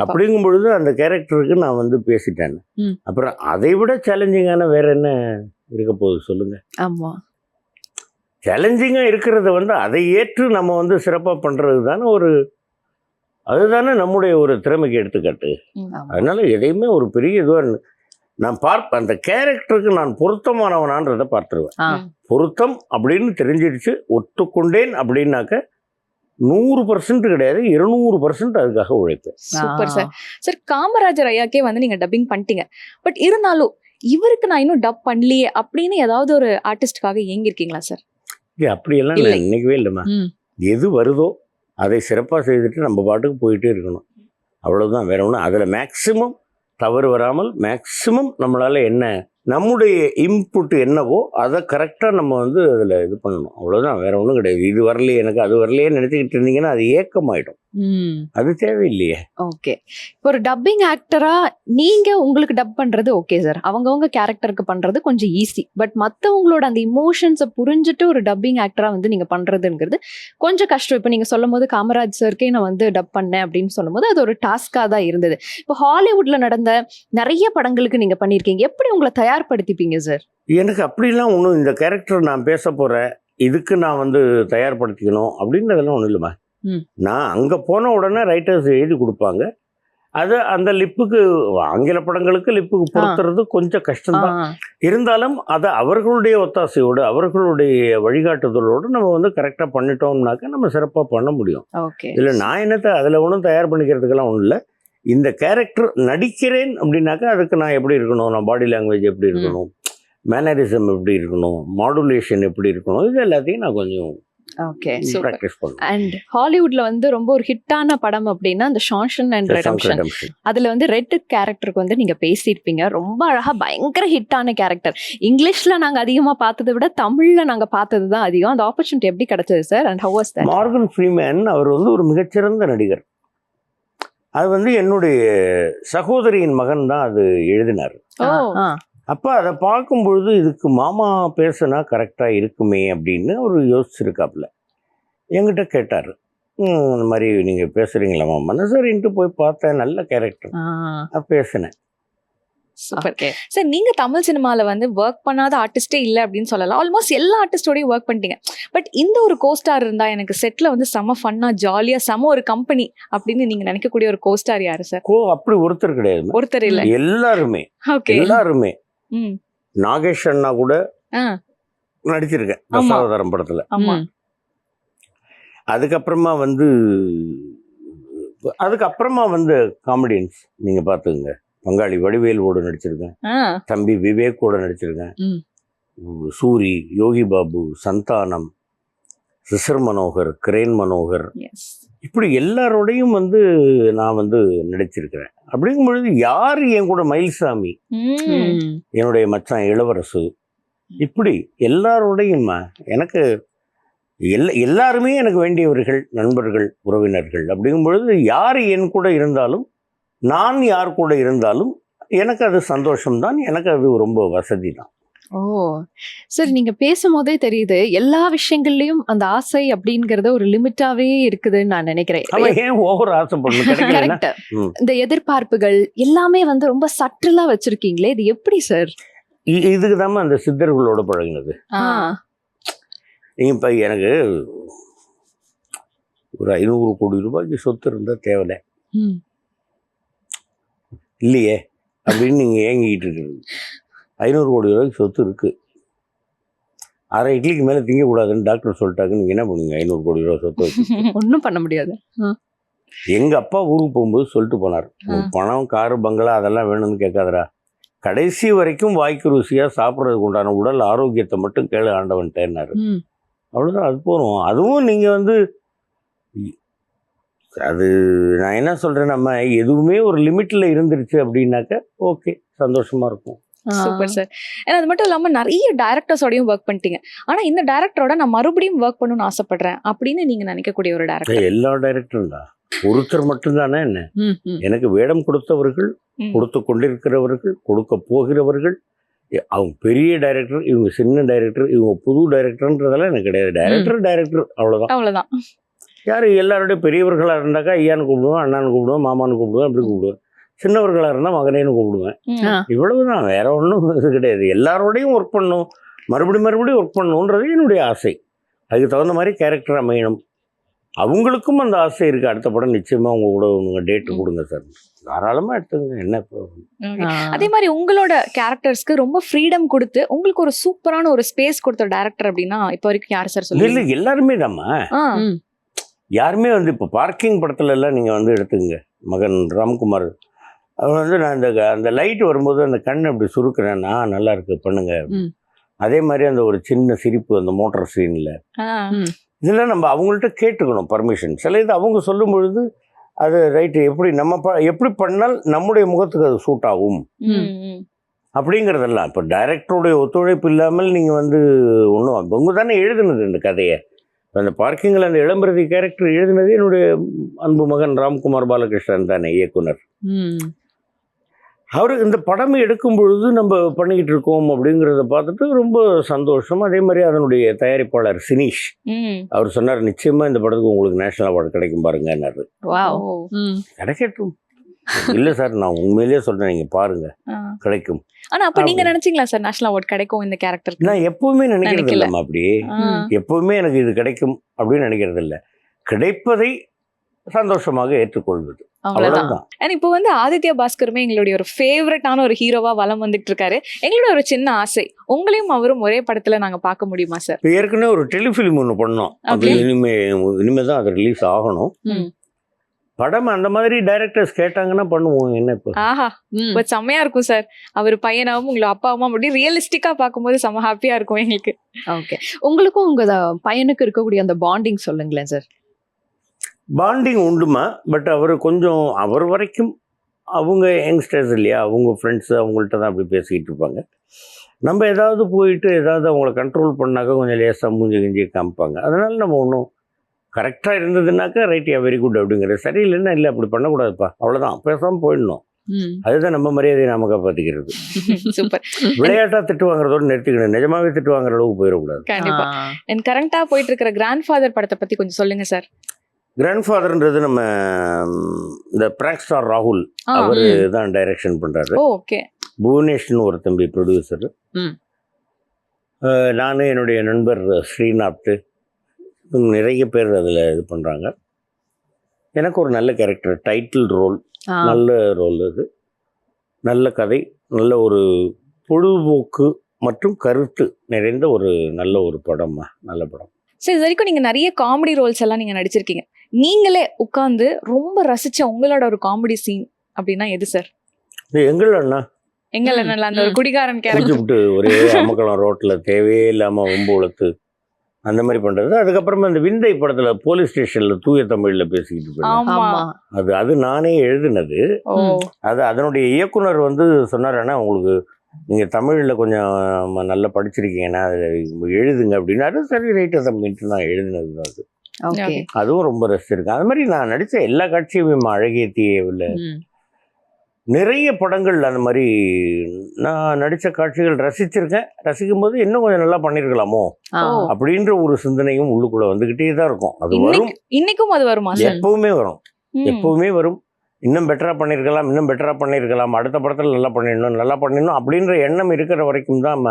அப்படிங்கும் பொழுது அந்த கேரக்டருக்கு நான் வந்து பேசிட்டேன். அப்புறம் அதை விட சேலஞ்சிங்கான வேற என்ன இருக்க போகுது சொல்லுங்க? ஆமா, சேலஞ்சிங்கா இருக்கிறத வந்து அதை ஏற்று நம்ம வந்து சிறப்பா பண்றது தானே அதுதானே நம்முடைய ஒரு திறமைக்கு எடுத்துக்காட்டு. அதனால எதையுமே ஒரு பெரிய இதுவாக நான் அந்த கேரக்டருக்கு நான் பொருத்தமானவனான்றதை பார்த்துருவேன். ஆ. பொருத்தம் அப்படின்னு தெரிஞ்சிடுச்சு, ஒத்துக்கொண்டேன் அப்படின்னாக்க 100% கிடையாது, 200% அதுக்காக உழைப்பேன். Super sir. சார், காமராஜர் ஐயாக்கே வந்து நீங்க டப்பிங் பண்ணிட்டீங்க. பட் இருந்தாலும் இவருக்கு நான் இன்னும் டப் பண்ணலையே அப்படின்னு ஏதாவது ஒரு ஆர்டிஸ்டுக்காக ஏங்கிருக்கீங்களா சார்? அப்படியெல்லாம் இல்லை. நான் நினைக்கவே இல்லைம்மா. ம். எது வருதோ அதை சிறப்பாக செய்துட்டு நம்ம பாட்டுக்கு போயிட்டே இருக்கணும், அவ்வளோதான். வேற ஒன்றும் அதில் மேக்சிமம் தவறு வராமல் மேக்சிமம் நம்மளால் என்ன நம்முடைய இன்புட் என்னவோ அதை கரெக்டாக நம்ம வந்து அதில் இது பண்ணணும், அவ்வளோதான். வேற ஒன்றும் கிடையாது. இது வரலையே எனக்கு, அது வரலையே நினைச்சுக்கிட்டு இருந்தீங்கன்னா அது ஏக்கமாயிடும். அது தேவையில்லையே. ஓகே. இப்போ ஒரு டப்பிங் ஆக்டரா நீங்க உங்களுக்கு டப் பண்றது ஓகே சார், அவங்கவுங்க கேரக்டருக்கு பண்றது கொஞ்சம் ஈஸி. பட் மத்தவங்களோட அந்த இமோஷன்ஸை புரிஞ்சுட்டு ஒரு டப்பிங் ஆக்டரா வந்து நீங்க பண்றதுங்கிறது கொஞ்சம் கஷ்டம். இப்போ நீங்க சொல்லும் போது காமராஜ் சார்க்கே நான் வந்து டப் பண்ணேன் அப்படின்னு சொல்லும் போது அது ஒரு டாஸ்கா தான் இருந்தது. இப்போ ஹாலிவுட்ல நடந்த நிறைய படங்களுக்கு நீங்க பண்ணிருக்கீங்க, எப்படி உங்களை தயார்படுத்திப்பீங்க சார்? எனக்கு அப்படிலாம் ஒன்றும் இந்த கேரக்டர் நான் பேச போகிறேன், இதுக்கு நான் வந்து தயார்படுத்திக்கணும் அப்படின்றதெல்லாம் ஒன்றும் இல்லைம்மா. ம். நான் அங்கே போன உடனே ரைட்டர்ஸ் எழுதி கொடுப்பாங்க. அது அந்த லிப்புக்கு, ஆங்கில படங்களுக்கு லிப்புக்கு பொறுத்துறது கொஞ்சம் கஷ்டம்தான். இருந்தாலும் அதை அவர்களுடைய ஒத்தாசையோடு அவர்களுடைய வழிகாட்டுதலோடு நம்ம வந்து கரெக்டாக பண்ணிட்டோம்னாக்க நம்ம சிறப்பாக பண்ண முடியும். ஓகே. இல்லை நான் என்னத்தை அதில் ஒன்றும் தயார் பண்ணிக்கிறதுக்கெல்லாம் ஒன்றும் இல்லை. இந்த கேரக்டர் நடிக்கிறேன் அப்படின்னாக்கா அதுக்கு நான் எப்படி இருக்கணும், நான் பாடி லாங்குவேஜ் எப்படி இருக்கணும், மேனரிசம் எப்படி இருக்கணும், மாடுலேஷன் எப்படி இருக்கணும், இது எல்லாத்தையும் நான் கொஞ்சம் ஓகே. ப்ராக்டிஸ் பண்ணுவேன். அண்ட் ஹாலிவுட்ல வந்து ரொம்ப ஒரு ஹிட்டான படம் அப்படின்னா அந்த ஷாஷன் அண்ட் ரெடம்ஷன். அதுல வந்து ரெட் கேரக்டருக்கு வந்து நீங்க பேசியிருப்பீங்க, ரொம்ப அழகா பயங்கர ஹிட்டான கேரக்டர். இங்கிலீஷ்ல நாங்க அதிகமா பார்த்ததை விட தமிழ்ல நாங்க பார்த்தது தான் அதிகம். அந்த ஆப்பர்ச்சுனிட்டி எப்படி கிடைச்சது sir? And how was that? Morgan Freeman அவர் வந்து ஒரு மிகச்சிறந்த நடிகர். அது வந்து என்னுடைய சகோதரியின் மகன் தான் அது எழுதினார். அப்போ அதை பார்க்கும்பொழுது இதுக்கு மாமா பேசுனா கரெக்டாக இருக்குமே அப்படின்னு அவர் யோசிச்சிருக்காப்புல. என்கிட்ட கேட்டார், இந்த மாதிரி நீங்கள் பேசுகிறீங்களா மாமா? சரின்ட்டு போய் பார்த்தேன், நல்ல கேரக்டர், பேசினேன். Super sir. நீங்க தமிழ் சினிமால வந்து ஒர்க் பண்ணாத ஆர்டிஸ்டே இல்லை அப்படின்னு சொல்லலாம். ஆல்மோஸ்ட் எல்லா ஆர்டிஸ்டோடய ஒர்க் பண்ணிட்டீங்க. பட் இந்த ஒரு கோஸ்டார் இருந்தா எனக்கு செட்ல வந்து செம ஃபன்னா ஜாலியா செம ஒரு கம்பெனி அப்படின்னு நீங்க நினைக்கக்கூடிய ஒரு கோஸ்டார் யாரு சார்? அப்படி ஒருத்தர் கிடையாது, ஒருத்தர் இல்லை, எல்லாருமே. ஓகே, எல்லாருமே. நாகேஷ் அண்ணா கூட நடிச்சிருக்கேன் தசாவதாரம் படத்துல. ஆமா. அதுக்கப்புறமா வந்து காமெடியன்ஸ் நீங்க பாத்துங்க, பங்காளி வடிவேலோட நடிச்சிருக்கேன், தம்பி விவேக் கூட நடிச்சிருக்கேன், சூரி, யோகி பாபு, சந்தானம், சிசர் மனோகர், கிரேன் மனோகர், இப்படி எல்லாரோடையும் வந்து நான் வந்து நடிச்சிருக்கிறேன். அப்படிங்கும் பொழுது யார் என் கூட, மயில்சாமி, என்னுடைய மச்சான் இளவரசு, இப்படி எல்லாரோடையும் எனக்கு எல்லாருமே எனக்கு வேண்டியவர்கள், நண்பர்கள், உறவினர்கள். அப்படிங்கும் பொழுது யார் என் கூட இருந்தாலும், நான் யார் கூட இருந்தாலும் எனக்கு அது சந்தோஷம்தான், எனக்கு அது ரொம்ப வசதி தான். ஓ சார், நீங்க பேசும்போதே தெரியுது எல்லா விஷயங்கள்லயும் அந்த ஆசை அப்படிங்கறது ஒரு லிமிட்டாவே இருக்குதுன்னு நான் நினைக்கிறேன். ஏன் ஓவர் ஆசைப்படணும்? கரெக்ட். இந்த எதிர்பார்ப்புகள் எல்லாமே வந்து ரொம்ப சட்டலா வச்சிருக்கீங்களே, இது எப்படி சார்? இதுக்கு தான் அந்த சித்தர்களோட பழகினது. இப்ப எனக்கு ஒரு 500 கோடி ரூபாய்க்கு சொத்து இருந்தா தேவையில்ல இல்லையே அப்படின்னு நீங்க ஏங்கிட்டு இருக்கிறது. 500 கோடி ரூபாய்க்கு சொத்து இருக்கு, அரை இட்லிக்கு மேலே திங்கக்கூடாதுன்னு டாக்டர் சொல்லிட்டாங்க. நீங்கள் என்ன பண்ணுவீங்க? 500 கோடி ரூபா சொத்து வச்சு ஒன்றும் பண்ண முடியாது. எங்கள் அப்பா ஊருக்கு போகும்போது சொல்லிட்டு போனார், பணம், காரு, பங்களா அதெல்லாம் வேணும்னு கேட்காதரா, கடைசி வரைக்கும் வாய்க்கு ருசியாக சாப்பிட்றதுக்கு உண்டான உடல் ஆரோக்கியத்தை மட்டும் கேளு ஆண்டவன்ட்டேன்னாரு. அவ்வளோதான், அது போகிறோம். அதுவும் நீங்கள் வந்து அது நான் என்ன சொல்கிறேன், நம்ம எதுவுமே ஒரு லிமிட்டில் இருந்துருச்சு அப்படின்னாக்க ஓகே, சந்தோஷமாக இருக்கும். Super sir. ஏன்னா அது மட்டும் இல்லாம நிறைய டைரக்டர்ஸோடையும் ஒர்க் பண்ணிட்டீங்க. ஆனா இந்த டைரக்டரோட நான் மறுபடியும் ஒர்க் பண்ணணும்னு ஆசைப்படுறேன் அப்படின்னு நீங்க நினைக்கக்கூடிய ஒரு டைரக்டர்? எல்லா டைரக்டரும் தான், ஒருத்தர் மட்டும்தானே என்ன. எனக்கு வேடம் கொடுத்தவர்கள், கொடுத்து கொண்டிருக்கிறவர்கள், கொடுக்க போகிறவர்கள், அவங்க பெரிய டைரக்டர், இவங்க சின்ன டைரக்டர், இவங்க புது டைரக்டர்ன்றதெல்லாம் எனக்கு கிடையாது. டைரக்டர் அவ்வளவுதான். யாரு எல்லாருடைய பெரியவர்களாக இருந்தாக்கா ஐயான்னு கூப்பிடுவேன், அண்ணான்னு கூப்பிடுவேன், மாமான்னு கூப்பிடுவேன், அப்படி கூப்பிடுவேன். சின்னவர்களாக இருந்தால் மகனேன்னு கூப்பிடுவேன். இவ்வளவுதான், வேற ஒன்றும் இது கிடையாது. எல்லாரோடையும் ஒர்க் பண்ணணும், மறுபடியும் ஒர்க் பண்ணணுன்றது என்னுடைய ஆசை. அதுக்கு தகுந்த மாதிரி கேரக்டர் அமையணும், அவங்களுக்கும் அந்த ஆசை இருக்குது, அடுத்த படம் நிச்சயமாக உங்க கூட உங்கள் டேட்டு கொடுங்க சார், தாராளமாக எடுத்துங்க, என்ன இப்போ. அதே மாதிரி உங்களோட கேரக்டர்ஸ்க்கு ரொம்ப ஃப்ரீடம் கொடுத்து உங்களுக்கு ஒரு சூப்பரான ஒரு ஸ்பேஸ் கொடுத்த டேரக்டர் அப்படின்னா இப்போ வரைக்கும் யார் சார் இல்லை சொல்லுங்க? எல்லாருமே தாம்மா, யாருமே வந்து இப்போ பார்க்கிங் படத்துல எல்லாம் நீங்கள் வந்து எடுத்துங்க, மகன் ராம்குமார் அவர் வந்து நான் அந்த லைட் வரும்போது அந்த கண் அப்படி சுருக்கிறேன், நான் நல்லா இருக்கு பண்ணுங்க. அதே மாதிரி அந்த ஒரு சின்ன சிரிப்பு அந்த மோட்டார் சீனில், இதெல்லாம் நம்ம அவங்கள்ட்ட கேட்டுக்கணும் பர்மிஷன். சில இது அவங்க சொல்லும் பொழுது அது ரைட்டு, எப்படி நம்ம எப்படி பண்ணால் நம்முடைய முகத்துக்கு அது சூட் ஆகும் அப்படிங்கிறதெல்லாம். இப்போ டைரக்டருடைய ஒத்துழைப்பு இல்லாமல் நீங்கள் வந்து ஒன்றும், அவங்க தானே எழுதுனது இந்த கதையை. அந்த பார்க்கிங்கில் அந்த இளம்பிரதி கேரக்டர் எழுதினது என்னுடைய அன்பு மகன் ராம்குமார் பாலகிருஷ்ணன் தானே இயக்குனர். அவர் இந்த படம் எடுக்கும் பொழுது நம்ம பண்ணிக்கிட்டு இருக்கோம் அப்படிங்கிறத பார்த்துட்டு ரொம்ப சந்தோஷம். அதே மாதிரி அதனுடைய தயாரிப்பாளர் சினீஷ் அவர் சொன்னார், நிச்சயமாக இந்த படத்துக்கு உங்களுக்கு நேஷனல் அவார்டு கிடைக்கும் பாருங்கன்னாரு. கிடைக்கட்டும். இல்லை சார், நான் உண்மையிலேயே சொல்றேன், நீங்க பாருங்க கிடைக்கும். ஆனா அப்ப நீங்க நினைச்சீங்களா சார் நேஷனல் அவார்ட் கிடைக்கும் இந்த கேரக்டருக்கு? நான் எப்பவுமே நினைக்கிறது இல்லம்மா அப்படி, எப்பவுமே எனக்கு இது கிடைக்கும் அப்படின்னு நினைக்கிறது இல்லை, கிடைப்பதை சந்தோஷமாக ஏற்றுக்கொள்வது, அவ்வளவுதான். இப்போ வந்து ஆதித்யா பாஸ்கருமே எங்களுடைய ஒரு ஃபேவரட்டான ஒரு ஹீரோவா வலம் வந்துட்டு இருக்காரு. எங்களோட ஒரு சின்ன ஆசை, உங்களையும் அவரும் ஒரே படத்துல நாங்க பார்க்க முடியுமா சார்? ஏற்கனவே ஒரு டெலிஃபிலிம் ஒன்று பண்ணோம், அது இனிமே தான் அது ரிலீஸ் ஆகணும். படம் அந்த மாதிரி டைரக்டர்ஸ் கேட்டாங்கன்னா பண்ணுவோம், என்ன இப்போ. ஆஹா, இப்போ செம்மையா இருக்கும் சார். அவர் பையனாவும் உங்களை அப்பாவும் அப்படி ரியலிஸ்டிக்கா பார்க்கும்போது செம்ம ஹாப்பியா இருக்கும் எங்களுக்கு. ஓகே, உங்களுக்கும் உங்க பையனுக்கு இருக்கக்கூடிய அந்த பாண்டிங் சொல்லுங்களேன் சார். பாண்டிங் உண்டுமா, பட் அவர் கொஞ்சம் அவர் வரைக்கும் அவங்க யங்ஸ்டர்ஸ் இல்லையா, அவங்க ஃப்ரெண்ட்ஸு அவங்கள்ட்ட தான் அப்படி பேசிக்கிட்டு இருப்பாங்க. நம்ம ஏதாவது போயிட்டு ஏதாவது அவங்கள கண்ட்ரோல் பண்ணாக்கா கொஞ்சம் லேசாக மூஞ்சி கிஞ்சி காமிப்பாங்க. அதனால நம்ம ஒன்றும் கரெக்டாக இருந்ததுனாக்கா ரைட், வெரி குட் அப்படிங்கிறது. சரியில்லைன்னா இல்லை அப்படி பண்ணக்கூடாதுப்பா, அவ்வளோதான், பேசாமல் போயிடணும். அதுதான் நம்ம மரியாதையை நாம காப்பாற்றிக்கிறது. சூப்பர். விளையாட்டா திட்டு வாங்குறதோடு நிறுத்திக்கணும், நிஜமாவே திட்டு வாங்குற அளவுக்கு போயிடக்கூடாது. கண்டிப்பா. என் கரண்டா போயிட்டு இருக்கிற கிராண்ட் ஃபாதர் படத்தை பத்தி கொஞ்சம் சொல்லுங்க சார். கிராண்ட் ஃபாதர்ன்றது நம்ம இந்த பிராங்க் ஸ்டார் ராகுல் அவர் தான் டைரக்ஷன் பண்றாரு. ஓகே. புவனேஷ்னு ஒரு தம்பி ப்ரொடியூசர். நான் என்னுடைய நண்பர் ஸ்ரீநாத், நிறைய பேர் அதில் இது பண்ணுறாங்க. எனக்கு ஒரு நல்ல கேரக்டர், டைட்டில் ரோல், நல்ல ரோல், அது நல்ல கதை, நல்ல ஒரு பொழுதுபோக்கு மற்றும் கருத்து நிறைந்த ஒரு நல்ல ஒரு படம்மா, நல்ல படம். சரி, இது வரைக்கும் நீங்கள் நிறைய காமெடி ரோல்ஸ் எல்லாம் நீங்கள் நடிச்சிருக்கீங்க. நீங்களே உட்காந்து ரொம்ப ரசிச்ச உங்களோட ஒரு காமெடி சீன் அப்படின்னா எது சார்? எங்கள் அண்ணா, எங்கள் அண்ணா அந்த ஒரு குடிகாரன் கேரக்டர் ஒரே அமக்கலாம் ரோட்டில் தேவையே இல்லாமல் ஒம்பு வளர்த்து அந்த மாதிரி பண்ணுறது. அதுக்கப்புறமா இந்த விந்தை படத்தில் போலீஸ் ஸ்டேஷனில் தூய தமிழில் பேசிக்கிட்டு இருப்பேன். அது நானே எழுதுனது. அது அதனுடைய இயக்குனர் வந்து சொன்னார், அண்ணா உங்களுக்கு நீங்கள் தமிழில் கொஞ்சம் நல்லா படிச்சிருக்கீங்கன்னா அது எழுதுங்க அப்படின்னாரு. சரி ரைட்டு தம்பின்ட்டு நான் எழுதுனது தான் அது. அதுவும் ரொம்ப ரசிச்சிருக்கேன். அது மாதிரி நான் நடித்த எல்லா காட்சியுமே அழகிய தீயவில் நிறைய படங்கள் அந்த மாதிரி நான் நடித்த காட்சிகள் ரசிச்சிருக்கேன். ரசிக்கும் போது இன்னும் கொஞ்சம் நல்லா பண்ணியிருக்கலாமோ அப்படின்ற ஒரு சிந்தனையும் உள்ளுக்குள்ள வந்துகிட்டே தான் இருக்கும். அது வரும், இன்னைக்கும் அது வருமா? எப்பவுமே வரும், எப்பவுமே வரும். இன்னும் பெட்டராக பண்ணியிருக்கலாம், இன்னும் பெட்டராக பண்ணியிருக்கலாம், அடுத்த படத்தில் நல்லா பண்ணிடணும் அப்படின்ற எண்ணம் இருக்கிற வரைக்கும் தான்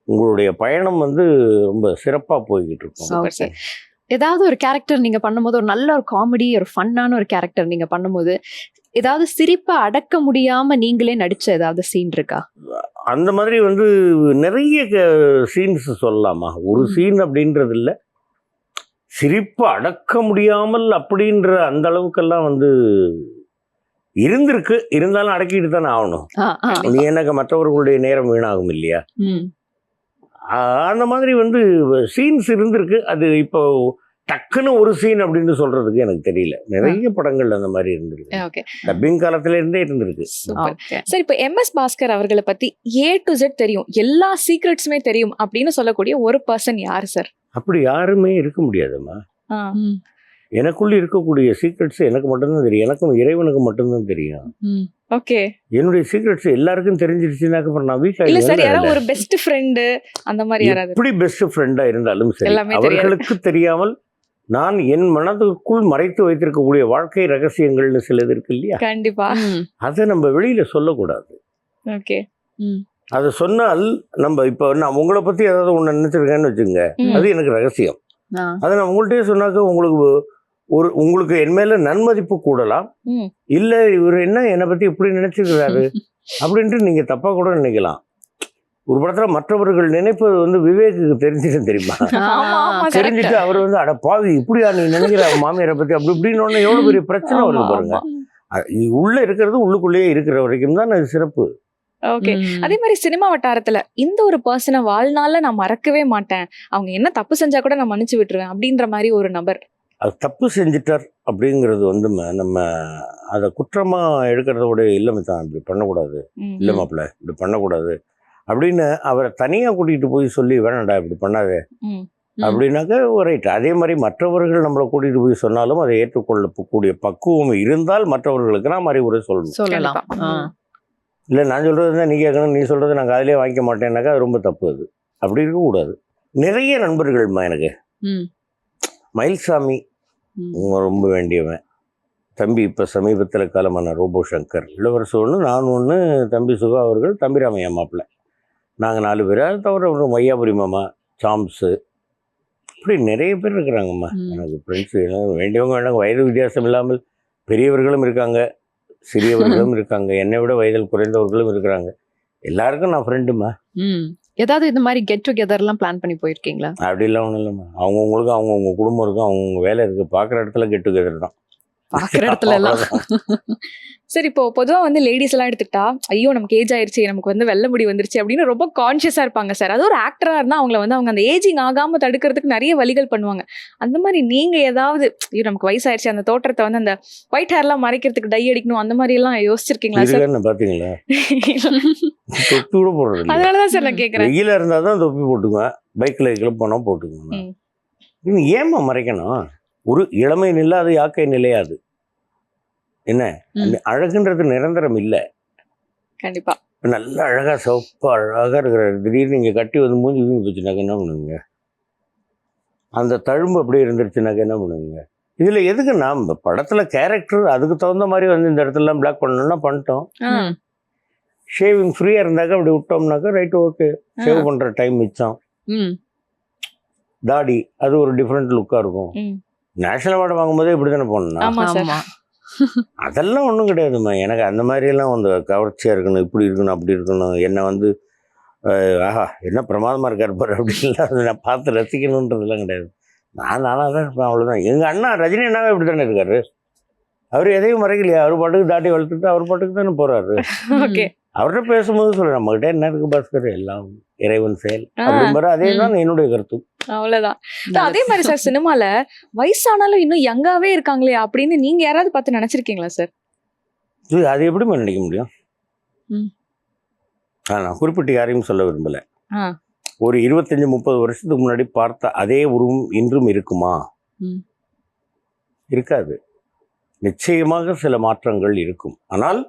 உங்களுடைய பயணம் வந்து ரொம்ப சிறப்பாக போய்கிட்டு இருக்கும். ஏதாவது ஒரு கேரக்டர் நீங்க பண்ணும்போது, ஒரு நல்ல ஒரு காமெடி, ஒரு ஃபன்னான ஒரு கேரக்டர் நீங்க பண்ணும்போது ஏதாவது சிரிப்பை அடக்க முடியாம நீங்களே நடிச்ச ஏதாவது சீன் இருக்கா? அந்த மாதிரி வந்து நிறைய சீன்ஸ் சொல்லலாமா. ஒரு சீன் அப்படின்றது இல்லை, சிரிப்பு அடக்க முடியாமல் அப்படின்ற அந்த அளவுக்கெல்லாம் வந்து இருந்திருக்கு. இருந்தாலும் அடக்கிட்டு தானே ஆகணும். நீ எனக்கு மற்றவர்களுடைய நேரம் வீணாகும் இல்லையா, அந்த மாதிரி வந்து சீன்ஸ் இருந்திருக்கு. அது இப்போ டக்குன்னு ஒரு சீன் அப்படின்னு சொல்றதுக்கு எனக்கு தெரியல. நிறைய படங்கள் அந்த மாதிரி இருந்திருக்கு, டப்பிங் காலத்துல இருந்தே இருந்திருக்கு. சரி, இப்போ MS பாஸ்கர் அவர்களை பத்தி A to Z தெரியும், எல்லா சீக்ரெட்ஸுமே தெரியும் அப்படின்னு சொல்லக்கூடிய ஒரு பர்சன் யாரு சார்? அப்படி யாருமே இருக்க முடியாதுமா. எனக்குள்ள இருக்கக்கூடிய சீக்ரெட்ஸ் எனக்கு மட்டும்தான் தெரியும், எனக்கும் இறைவனுக்கு மட்டும்தான் தெரியும். ஓகே. என்னுடைய சீக்ரெட்ஸ் எல்லாருக்கும் தெரிஞ்சிருச்சுனாக்க அப்புறம் நான் வீக் இல்ல சார், யாராவது ஒரு பெஸ்ட் ஃப்ரெண்ட் அந்த மாதிரி யாராவது? எப்படி பெஸ்ட் ஃப்ரெண்டா இருந்தாலும் சரி, அவர்களுக்கு தெரியாமல் நான் என் மனதுக்குள் மறைத்து வைத்திருக்கக்கூடிய வாழ்க்கை ரகசியங்கள்னு சிலது இருக்கு இல்லையா, கண்டிப்பா அதை நம்ம வெளியில சொல்லக்கூடாது. ஓகே. அதை சொன்னால் நம்ம இப்போ நான் உங்களை பத்தி ஏதாவது ஒன்று நினைச்சிருக்கேன்னு வச்சுங்க, அது எனக்கு ரகசியம். அதை நான் உங்கள்கிட்டயே சொன்னாக்க உங்களுக்கு என் மேல நன்மதிப்பு கூடலாம். ம். இல்ல இவர் என்ன என்னை பத்தி இப்படி நினைச்சிருக்கிறாரு அப்படின்ட்டு நீங்க தப்பா கூட நினைக்கலாம். ஒரு படத்துல மற்றவர்கள் நினைப்பது வந்து விவேக்கு தெரிஞ்சிடும் தெரியுமா? ஆமா, ஆமா, correct. தெரிஞ்சுட்டு அவர் வந்து அட பாவி இப்படியா நீ நினைக்கிற மாமியாரை பத்தி அப்படி இப்படின்னு ஒண்ணு எவ்வளவு பெரிய பிரச்சனை வருது ஆமா, பாருங்க. ஆமா. இது உள்ள இருக்கிறது உள்ளுக்குள்ளேயே இருக்கிற வரைக்கும் தான் அது சிறப்பு. ஓகே. அதே மாதிரி சினிமா வட்டாரத்துல இந்த ஒரு பர்சனை வாழ்நாள்ல நான் மறக்கவே மாட்டேன், அவங்க என்ன தப்பு செஞ்சா கூட நான் மன்னிச்சு விட்டுருவேன் அப்படின்ற மாதிரி ஒரு நபர். அது தப்பு செஞ்சிட்டார் அப்படிங்கிறது வந்து நம்ம அதை குற்றமா எடுக்கிறதோட இல்லைமே தான் இப்படி பண்ணக்கூடாது, ம். இல்லை மாப்பிள்ள இப்படி பண்ணக்கூடாது அப்படின்னு அவரை தனியா கூட்டிகிட்டு போய் சொல்லி வேணாண்டா இப்படி பண்ணாதே ம். அப்படின்னாக்க ரைட். அதே மாதிரி மற்றவர்கள் நம்மளை கூட்டிகிட்டு போய் சொன்னாலும் அதை ஏற்றுக்கொள்ளக்கூடிய பக்குவம் இருந்தால் மற்றவர்களுக்கு நான் அறிவுரை சொல்லணும். சொல்லலாம். கண்டிப்பா. இல்லை நான் சொல்கிறது தான் நீ கேட்கணும், நீ சொல்கிறது நான் அதிலே வாங்கிக்க மாட்டேன்னாக்கா அது ரொம்ப தப்பு. அது அப்படி இருக்கக்கூடாது. நிறைய நண்பர்கள்மா எனக்கு. ம். மயில்சாமி அவங்க ரொம்ப வேண்டியவன். தம்பி இப்போ சமீபத்தில் காலமான ரோபோ சங்கர், இளவரசு ஒன்று, நான் ஒன்று, தம்பி சுகா அவர்கள், தம்பி ராமையா மாப்பிள்ளை, நாங்கள் 4 பேர். அது தவிர ஒரு வையாபுரி மாமா, சாம்ஸு, இப்படி நிறைய பேர் இருக்கிறாங்கம்மா எனக்கு ஃப்ரெண்ட்ஸு. வேண்டியவங்க வேண்டாங்க. வயது வித்தியாசம் இல்லாமல் பெரியவர்களும் இருக்காங்க, சிறியவர்களும் இருக்காங்க, என்னை விட வயதில் குறைந்தவர்களும் இருக்கிறாங்க. எல்லாருக்கும் நான் ஃப்ரெண்டுமா. ஏதாவது இந்த மாதிரி கெட் டுகெதர்லாம் பிளான் பண்ணி போயிருக்கீங்களா? அப்படிலாம் ஒன்றும் இல்லைம்மா. அவங்கவுங்களுக்கு அவங்கவுங்க குடும்பம் இருக்கும், அவங்கவுங்க வேலை இருக்குது, பார்க்குற இடத்துல கெட் டுகெதர் தான். பாக்குற இடத்துல எல்லாம். சரி, இப்போ பொதுவா வந்து லேடிஸ் எல்லாம் எடுத்துக்கிட்டா ஐயோ நமக்கு ஏஜ் ஆயிருச்சு, நமக்கு வந்து வெள்ளை முடி வந்துருச்சு அப்படின்னு ரொம்ப கான்சியஸா இருப்பாங்க சார். அது ஒரு ஆக்டரா இருந்தா அவங்கள வந்து அவங்க அந்த ஏஜிங் ஆகாம தடுக்கிறதுக்கு நிறைய வழிகள் பண்ணுவாங்க. அந்த மாதிரி நீங்க ஏதாவது ஐயோ நமக்கு வயசாயிருச்சு அந்த தோற்றத்தை வந்து அந்த ஒயிட் ஹேர்லாம் மறைக்கிறதுக்கு டை அடிக்கணும் அந்த மாதிரி எல்லாம் யோசிச்சிருக்கீங்களா சார்? இதுன்னு பார்த்தீங்களா? தொப்பி கூட போடுறது இல்லை. அதனாலதான் சார் நான் கேக்குறேன். வெயில இருந்தால் தான் தொப்பி போட்டுக்குவேன், பைக்கில் கிளப் போனால் போட்டுக்குவேன். ம். இது ஏமா மறைக்கணும்? ஒரு இளமை நில்லாது யாக்கை நிலையாது. என்ன அந்த அழகுன்றது நிரந்தரம் இல்லை. கண்டிப்பா. இப்போ நல்லா அழகாக சிவப்பாக அழகாக இருக்கிறாரு, திடீர்னு இங்கே கட்டி வந்து மூஞ்சி வீங்கி போச்சுனாக்க என்ன பண்ணுங்க? அந்த தழும்பு அப்படியே இருந்துருச்சுனாக்க என்ன பண்ணுங்க? இதில் எதுக்கு நாம் படத்தில் கேரக்டர் அதுக்கு தகுந்த மாதிரி வந்து இந்த இடத்துலலாம் பிளாக் பண்ணணும்னா பண்ணிட்டோம். ஷேவிங் ஃப்ரீயாக இருந்தாக்க அப்படி விட்டோம்னாக்கா ரைட்டு, ஓகே, ஷேவ் பண்ணுற டைம் மிச்சம். தாடி அது ஒரு டிஃப்ரெண்ட் லுக்காக இருக்கும். நேஷனல் அவார்டு வாங்கும்போதே இப்படி தானே போடணும். ஆமா சார். அதெல்லாம் ஒன்றும் கிடையாதும்மா. எனக்கு அந்த மாதிரியெல்லாம் வந்து கவர்ச்சியாக இருக்கணும், இப்படி இருக்கணும், அப்படி இருக்கணும், என்னை வந்து ஆஹா என்ன பிரமாதமாக இருக்கார் பாரு அப்படின்லாம் அதை நான் பார்த்து ரசிக்கணுன்றதுலாம் கிடையாது. நானாக தான் இருப்பேன், அவ்வளோதான். எங்கள் அண்ணா ரஜினி அண்ணாவே இப்படி தானே இருக்காரு. அவர் எதையும் மறைக்கலையா? அவர் பாட்டுக்கு தாட்டி வளர்த்துட்டு அவர் பாட்டுக்கு தானே போகிறாரு. ஓகே. அவர்கிட்ட பேசும்போது சொல்கிறேன், நம்மகிட்ட என்ன இருக்குது பாஸ்கர், எல்லாம் இறைவன் செயல் அப்படிங்கிற அதே தான் என்னுடைய கருத்து. அவ்வளவுதான். அதே மாதிரி சார் சினிமால வயசானாலும் இன்னும் யங்காவே இருக்காங்களே அப்படின்னு நீங்க யாராவது பார்த்து நினைச்சிருக்கீங்களா சார்? அது எப்படி நினைக்க முடியும்? நான் குறிப்பிட்டு யாரையும் சொல்ல விரும்பல. ஒரு 25-30 வருஷத்துக்கு முன்னாடி பார்த்த அதே உருவம் இன்றும் இருக்குமா? இருக்காது. நிச்சயமாக சில மாற்றங்கள் இருக்கும். ஆனால்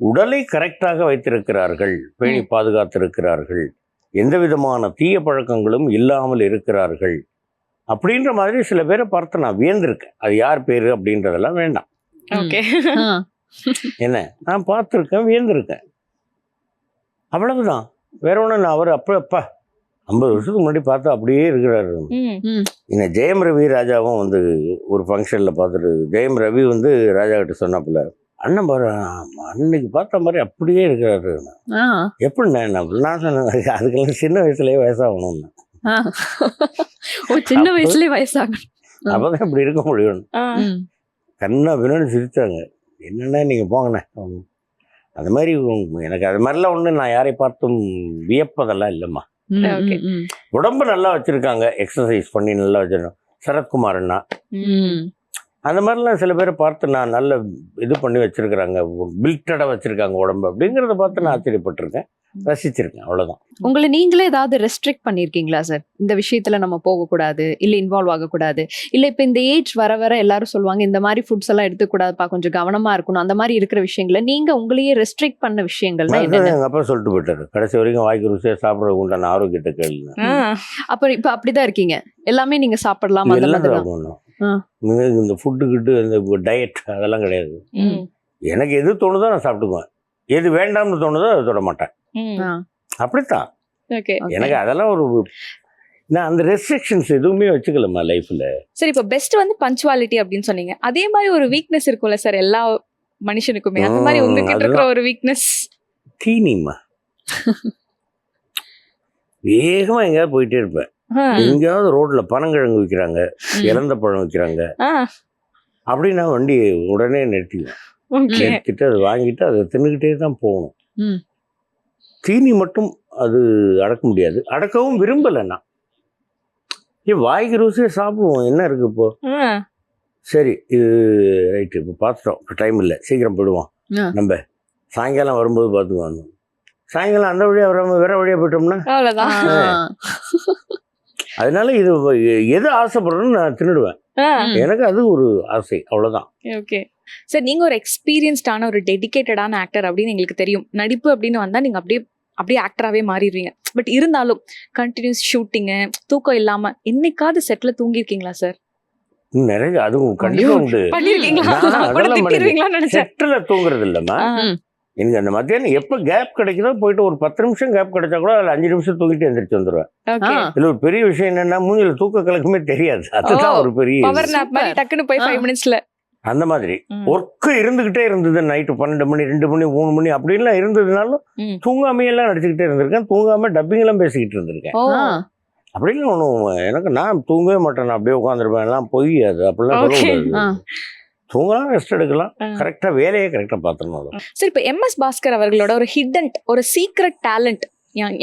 உடலை கரெக்டாக வைத்திருக்கிறார்கள், பேணி பாதுகாத்திருக்கிறார்கள், எந்த விதமான தீய பழக்கங்களும் இல்லாமல் இருக்கிறார்கள் அப்படின்ற மாதிரி சில பேரை பார்த்து நான் வியந்திருக்கேன். அது யார் பேரு அப்படின்றதெல்லாம் வேண்டாம். ஓகே. என்ன நான் பார்த்துருக்கேன், வியந்திருக்கேன், அவ்வளவுதான். வேற ஒன்றும் நான் அவர் அப்பா 50 வருஷத்துக்கு முன்னாடி பார்த்தா அப்படியே இருக்கிறாரு. என்ன ஜெயம் ரவி ராஜாவும் வந்து ஒரு ஃபங்க்ஷனில் பார்த்துட்டு ஜெயம் ரவி வந்து ராஜா கிட்ட சொன்னாப்புல, அண்ணன் பாரு அன்னைக்கு பார்த்த மாதிரி அப்படியே இருக்கிறாரு. எப்படிண்ணே? நான் சொன்னேன் அதுக்கெல்லாம் சின்ன வயசுலயே வயசாகணும்னு. சின்ன வயசுலயே வயசாகணும், அப்பதான் இப்படி இருக்க முடியும். கண்ணா பின்னாடி சிரிச்சாங்க. என்னென்ன நீங்கள் போங்கண்ணே. அது மாதிரி எனக்கு அது மாதிரிலாம் ஒன்று நான் யாரை பார்த்தும் வியப்பதெல்லாம் இல்லைம்மா. உடம்பு நல்லா வச்சுருக்காங்க, எக்ஸசைஸ் பண்ணி நல்லா வச்சிருக்கோம். சரத்குமார் அண்ணா அந்த மாதிரிலாம் சில பேரை பார்த்து நான் நல்ல இது பண்ணி வச்சிருக்கிறாங்க, பில்டடாக வச்சுருக்காங்க உடம்பு அப்படிங்கிறத பார்த்து நான் ஆச்சரியப்பட்டிருக்கேன், ரசிச்சிருக்கேன், அவ்வளோதான். உங்களை நீங்களே ஏதாவது ரெஸ்ட்ரிக்ட் பண்ணியிருக்கீங்களா சார்? இந்த விஷயத்துல நம்ம போகக்கூடாது, இல்லை இன்வால்வ் ஆகக்கூடாது, இல்லை இப்போ இந்த ஏஜ் வர வர எல்லாரும் சொல்லுவாங்க இந்த மாதிரி ஃபுட்ஸ் எல்லாம் எடுத்துக்கூடாதுப்பா, கொஞ்சம் கவனமா இருக்கணும், அந்த மாதிரி இருக்கிற விஷயங்களை நீங்க உங்களையே ரெஸ்ட்ரிக்ட் பண்ண விஷயங்கள் எங்கள் அப்பா சொல்லிட்டு போயிட்டாரு, கடைசி வரைக்கும் வாய்க்கு ருசியாக சாப்பிட உண்டான ஆரோக்கியத்தை கேள்வி. அப்போ இப்போ அப்படிதான் இருக்கீங்க, எல்லாமே நீங்க சாப்பிடலாம், இந்த ஃபுட்டு கிட்டு இந்த டயட் அதெல்லாம் கிடையாது. எனக்கு எது தோணுதோ நான் சாப்பிட்டுக்குவேன், எது வேண்டாம்னு தோணுதோ அதை தொட மாட்டேன். அப்படித்தான் எனக்கு அதெல்லாம் ஒரு நான் அந்த ரெஸ்ட்ரிக்ஷன்ஸ் எதுவுமே வச்சுக்கலம்மா லைஃப்ல. சரி, இப்போ பெஸ்ட் வந்து பஞ்சுவாலிட்டி அப்படின்னு சொன்னீங்க. அதே மாதிரி ஒரு வீக்னஸ் இருக்கும்ல சார் எல்லா மனுஷனுக்குமே. அந்த மாதிரி உங்ககிட்ட இருக்கிற ஒரு வீக்னஸ்? தீனிம்மா. வேகமா எங்கேயாவது போயிட்டே இருப்பேன். எங்கேயாவது ரோட்ல பனங்கிழங்கு விற்கிறாங்க, இறந்த பழம் விற்கிறாங்க அப்படின்னா வண்டி உடனே நிறுத்திடுவேன். நிறுத்திட்டு அதை வாங்கிட்டு அதை தின்னுக்கிட்டே தான் போகணும். தீனி மட்டும் அது அடக்க முடியாது, அடக்கவும் விரும்பலை நான். வாய்க்கு ருசியை சாப்பிடுவோம், என்ன இருக்கு இப்போ. சரி இது ரைட்டு, இப்போ பார்த்துட்டோம், இப்போ டைம் இல்லை, சீக்கிரம் போயிடுவோம், நம்ம சாயங்காலம் வரும்போது பார்த்துக்குவாங்க. சாயங்காலம் அந்த வழியாக வராமல் வேற வழியாக போயிட்டோம்னா அவ்வளோதான். அதனால இது எது ஆசைப்படுறேன்னு நான் தின்னுடுவேன். எனக்கு அது ஒரு ஆசை, அவ்வளோதான். ஓகே சார், நீங்க ஒரு எக்ஸ்பீரியன்ஸ்டான ஒரு டெடிகேட்டடான ஆக்டர் அப்படின்னு எங்களுக்கு தெரியும். நடிப்பு அப்படின்னு வந்தா நீங்க அப்படியே ஆக்டராகவே மாறிடுவீங்க. பட் இருந்தாலும் கண்டினியூஸ் ஷூட்டிங்கு, தூக்கம் இல்லாம என்னைக்காவது செட்ல தூங்கிருக்கீங்களா சார்? நிறைய, அதுவும் கண்டிப்பா உண்டு. செட்டில் தூங்குறது இல்லைம்மா. எனக்கு அந்த மத்தியானம் எப்போ கேப் கிடைக்குதோ போயிட்டு ஒரு 10 நிமிஷம் கேப் கிடைச்சா கூட அதில் 5 நிமிஷம் தூங்கிட்டு எந்திரிச்சு வந்துடுவேன். இதுல ஒரு பெரிய விஷயம் என்னன்னா, மூஞ்சில தூக்க கலக்கமே தெரியாது. அதுதான் ஒரு பெரிய டக்குன்னு போய் 5 மினிட்ஸ்ல அந்த மாதிரி ஒர்க்கு இருந்துகிட்டே இருந்தது. நைட்டு 12 மணி 2 மணி 3 மணி அப்படின்லாம் இருந்ததுனாலும் தூங்காமையெல்லாம் நடிச்சுக்கிட்டே இருந்திருக்கேன். தூங்காம டப்பிங் எல்லாம் பேசிக்கிட்டு இருந்திருக்கேன். அப்படிலாம் ஒன்றும் எனக்கு நான் தூங்கவே மாட்டேன், நான் அப்படியே உட்காந்துருப்பேன். எல்லாம் பொய், அது அப்படிலாம் சொல்லக்கூடாது. தூங்கலாம், ரெஸ்ட் எடுக்கலாம், கரெக்டாக வேலையை கரெக்டாக பார்த்துடணும். சரி, இப்போ MS பாஸ்கர் அவர்களோட ஒரு ஹிடன், ஒரு சீக்ரெட் டேலண்ட்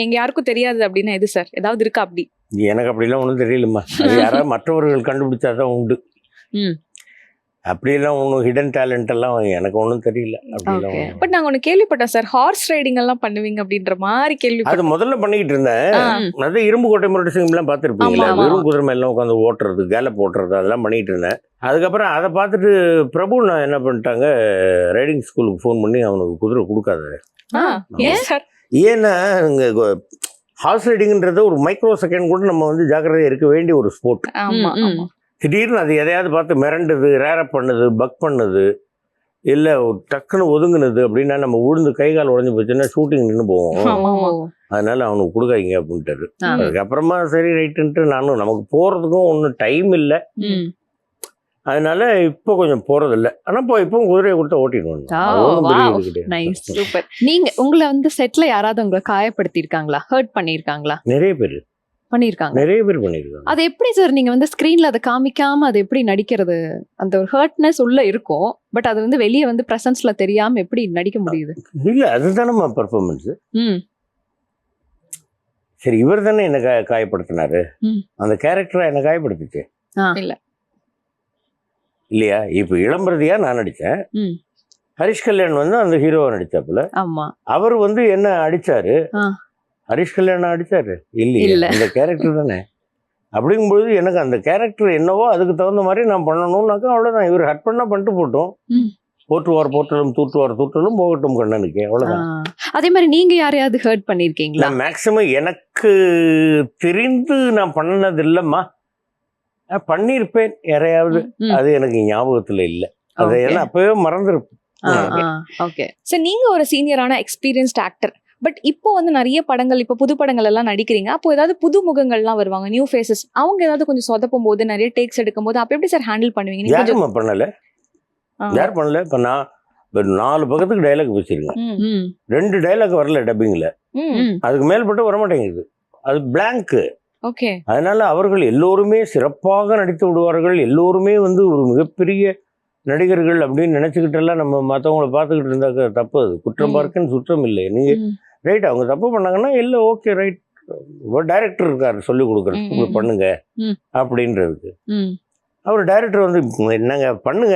எங்க யாருக்கும் தெரியாது அப்படின்னா எது சார்? ஏதாவது இருக்கா அப்படி? எனக்கு அப்படிலாம் ஒன்றும் தெரியலம்மா. அது யாராவது மற்றவர்கள் கண்டுபிடிச்சாதான் உண்டு. அப்படியெல்லாம் ஒன்றும் ஹிடன் டேலண்ட் எல்லாம் எனக்கு ஒன்றும் தெரியல. அப்படிலாம் பட் நாங்கள் ஒன்று கேள்விப்பட்டோம் சார், ஹார்ஸ் ரைடிங் எல்லாம் பண்ணுவீங்க அப்படின்ற மாதிரி கேள்வி. அது முதல்ல பண்ணிக்கிட்டு இருந்தேன். அது இரும்பு கோட்டை முரட்டு சிங்கம்லாம் பார்த்துருப்பீங்களா, வெறும் குதிரை மேலாம் உட்காந்து ஓட்டுறது, கேலப் ஓட்டுறது, அதெல்லாம் பண்ணிக்கிட்டு இருந்தேன். அதுக்கப்புறம் அதை பார்த்துட்டு பிரபு நான் என்ன பண்ணிட்டாங்க, ரைடிங் ஸ்கூலுக்கு ஃபோன் பண்ணி அவனுக்கு குதிரை கொடுக்காத. ஏன்னா இங்கே ஹார்ஸ் ரைடிங்கிறது ஒரு மைக்ரோ செகண்ட் கூட நம்ம வந்து ஜாக்கிரதையாக இருக்க வேண்டிய ஒரு ஸ்போர்ட். திடீர்னு அது எதையாவது பார்த்து மிரண்டுது, ரேரப் பண்ணுது, பக் பண்ணுது, இல்லை டக்குன்னு ஒதுங்குனது அப்படின்னா நம்ம உழுந்து கை கால் உடஞ்சி போச்சுன்னா ஷூட்டிங் நின்று போவோம். அதனால அவனுக்கு கொடுக்காதீங்க அப்படின்ட்டாரு. அதுக்கப்புறமா சரி ரைட்டுன்ட்டு நானும், நமக்கு போகிறதுக்கும் ஒன்றும் டைம் இல்லை, அதனால இப்போ கொஞ்சம் போறதில்லை. ஆனால் இப்போ குதிரையை கொடுத்து ஓட்டிடுவோம். நீங்க உங்களை வந்து செட்ல யாராவது உங்களை காயப்படுத்திருக்காங்களா, ஹர்ட் பண்ணிருக்காங்களா? நிறைய பேர் பண்ணிருக்காங்க. அது எப்படி சார் நீங்க வந்து ஸ்கிரீன்ல அதை காமிக்காம அது எப்படி நடிக்கிறது? அந்த ஒரு ஹர்ட்னஸ் உள்ள இருக்கும், பட் அது வந்து வெளியே வந்து பிரசன்ஸ்ல தெரியாம எப்படி நடிக்க முடியுது? இல்ல அதுதானே பெர்ஃபார்மன்ஸ். சரி, இவர் தானே என்ன காயப்படுத்தினாரு, அந்த கேரக்டரை என்ன காயப்படுத்துச்சு இல்லையா? இப்போ இளம்பிரதியா நான் நடிச்சேன், ஹரிஷ் கல்யாண் வந்து அந்த ஹீரோவை நடிச்சாப்புல. அவர் வந்து என்ன அடிச்சாரு, ஹரிஷ் கல்யாணம் அடிச்சாரு இல்லையா? இந்த கேரக்டர் தானே. அப்படிங்கும்போது எனக்கு அந்த கேரக்டர் என்னவோ அதுக்கு தகுந்த மாதிரி நான் பண்ணணும்னாக்கா அவ்வளோதான். இவர் ஹட் பண்ணா பண்ணிட்டு போட்டோம், போற்றுவார் போற்றலும் தூற்றுவார் தூற்றலும் போகட்டும் கண்ணனுக்கு, அவ்வளோதான். அதே மாதிரி நீங்க யாரையாவது ஹர்ட் பண்ணிருக்கீங்களா? மேக்சிமம் எனக்கு தெரிந்து நான் பண்ணது இல்லைம்மா, பண்ணியிருப்பேன் யாரையாவது, அது எனக்கு ஞாபகத்தில் இல்லை. அதை எல்லாம் அப்பவே மறந்துருப்பேன். சரி, நீங்க ஒரு சீனியரான எக்ஸ்பீரியன்ஸ்ட் ஆக்டர், பட் இப்போ வந்து நிறைய படங்கள், இப்போ புது படங்கள் எல்லாம் நடிக்கிறீங்க. அப்போ ஏதாவது புது முகங்கள்லாம் வருவாங்க, நியூ ஃபேஸஸ், அவங்க ஏதாவது கொஞ்சம் சொதப்பும் போது, நிறைய டேக்ஸ் எடுக்கும் போது, அப்போ எப்படி சார் ஹேண்டில் பண்ணுவீங்க? யாரும் பண்ணல, யார் பண்ணல. இப்போ நான் 4 பக்கத்துக்கு டைலாக் வச்சிருக்கேன், 2 டைலாக் வரல டப்பிங்ல, அதுக்கு மேல்பட்டு வரமாட்டேங்குது, அது பிளாங்க். ஓகே. அதனால அவர்கள் எல்லோருமே சிறப்பாக நடித்து விடுவார்கள், எல்லோருமே வந்து ஒரு மிகப்பெரிய நடிகர்கள் அப்படின்னு நினைச்சுக்கிட்டெல்லாம் நம்ம மற்றவங்களை பார்த்துக்கிட்டு இருந்தாக்க தப்பு. அது குற்றம் பார்க்கன்னு சுற்றம் இல்லை. நீங்க ரைட், அவங்க தப்பு பண்ணாங்கன்னா இல்லை, ஓகே ரைட், டைரக்டர் இருக்காரு சொல்லி கொடுக்குறது, பண்ணுங்க அப்படின்றதுக்கு. அவர் டைரக்டர் வந்து என்னங்க பண்ணுங்க,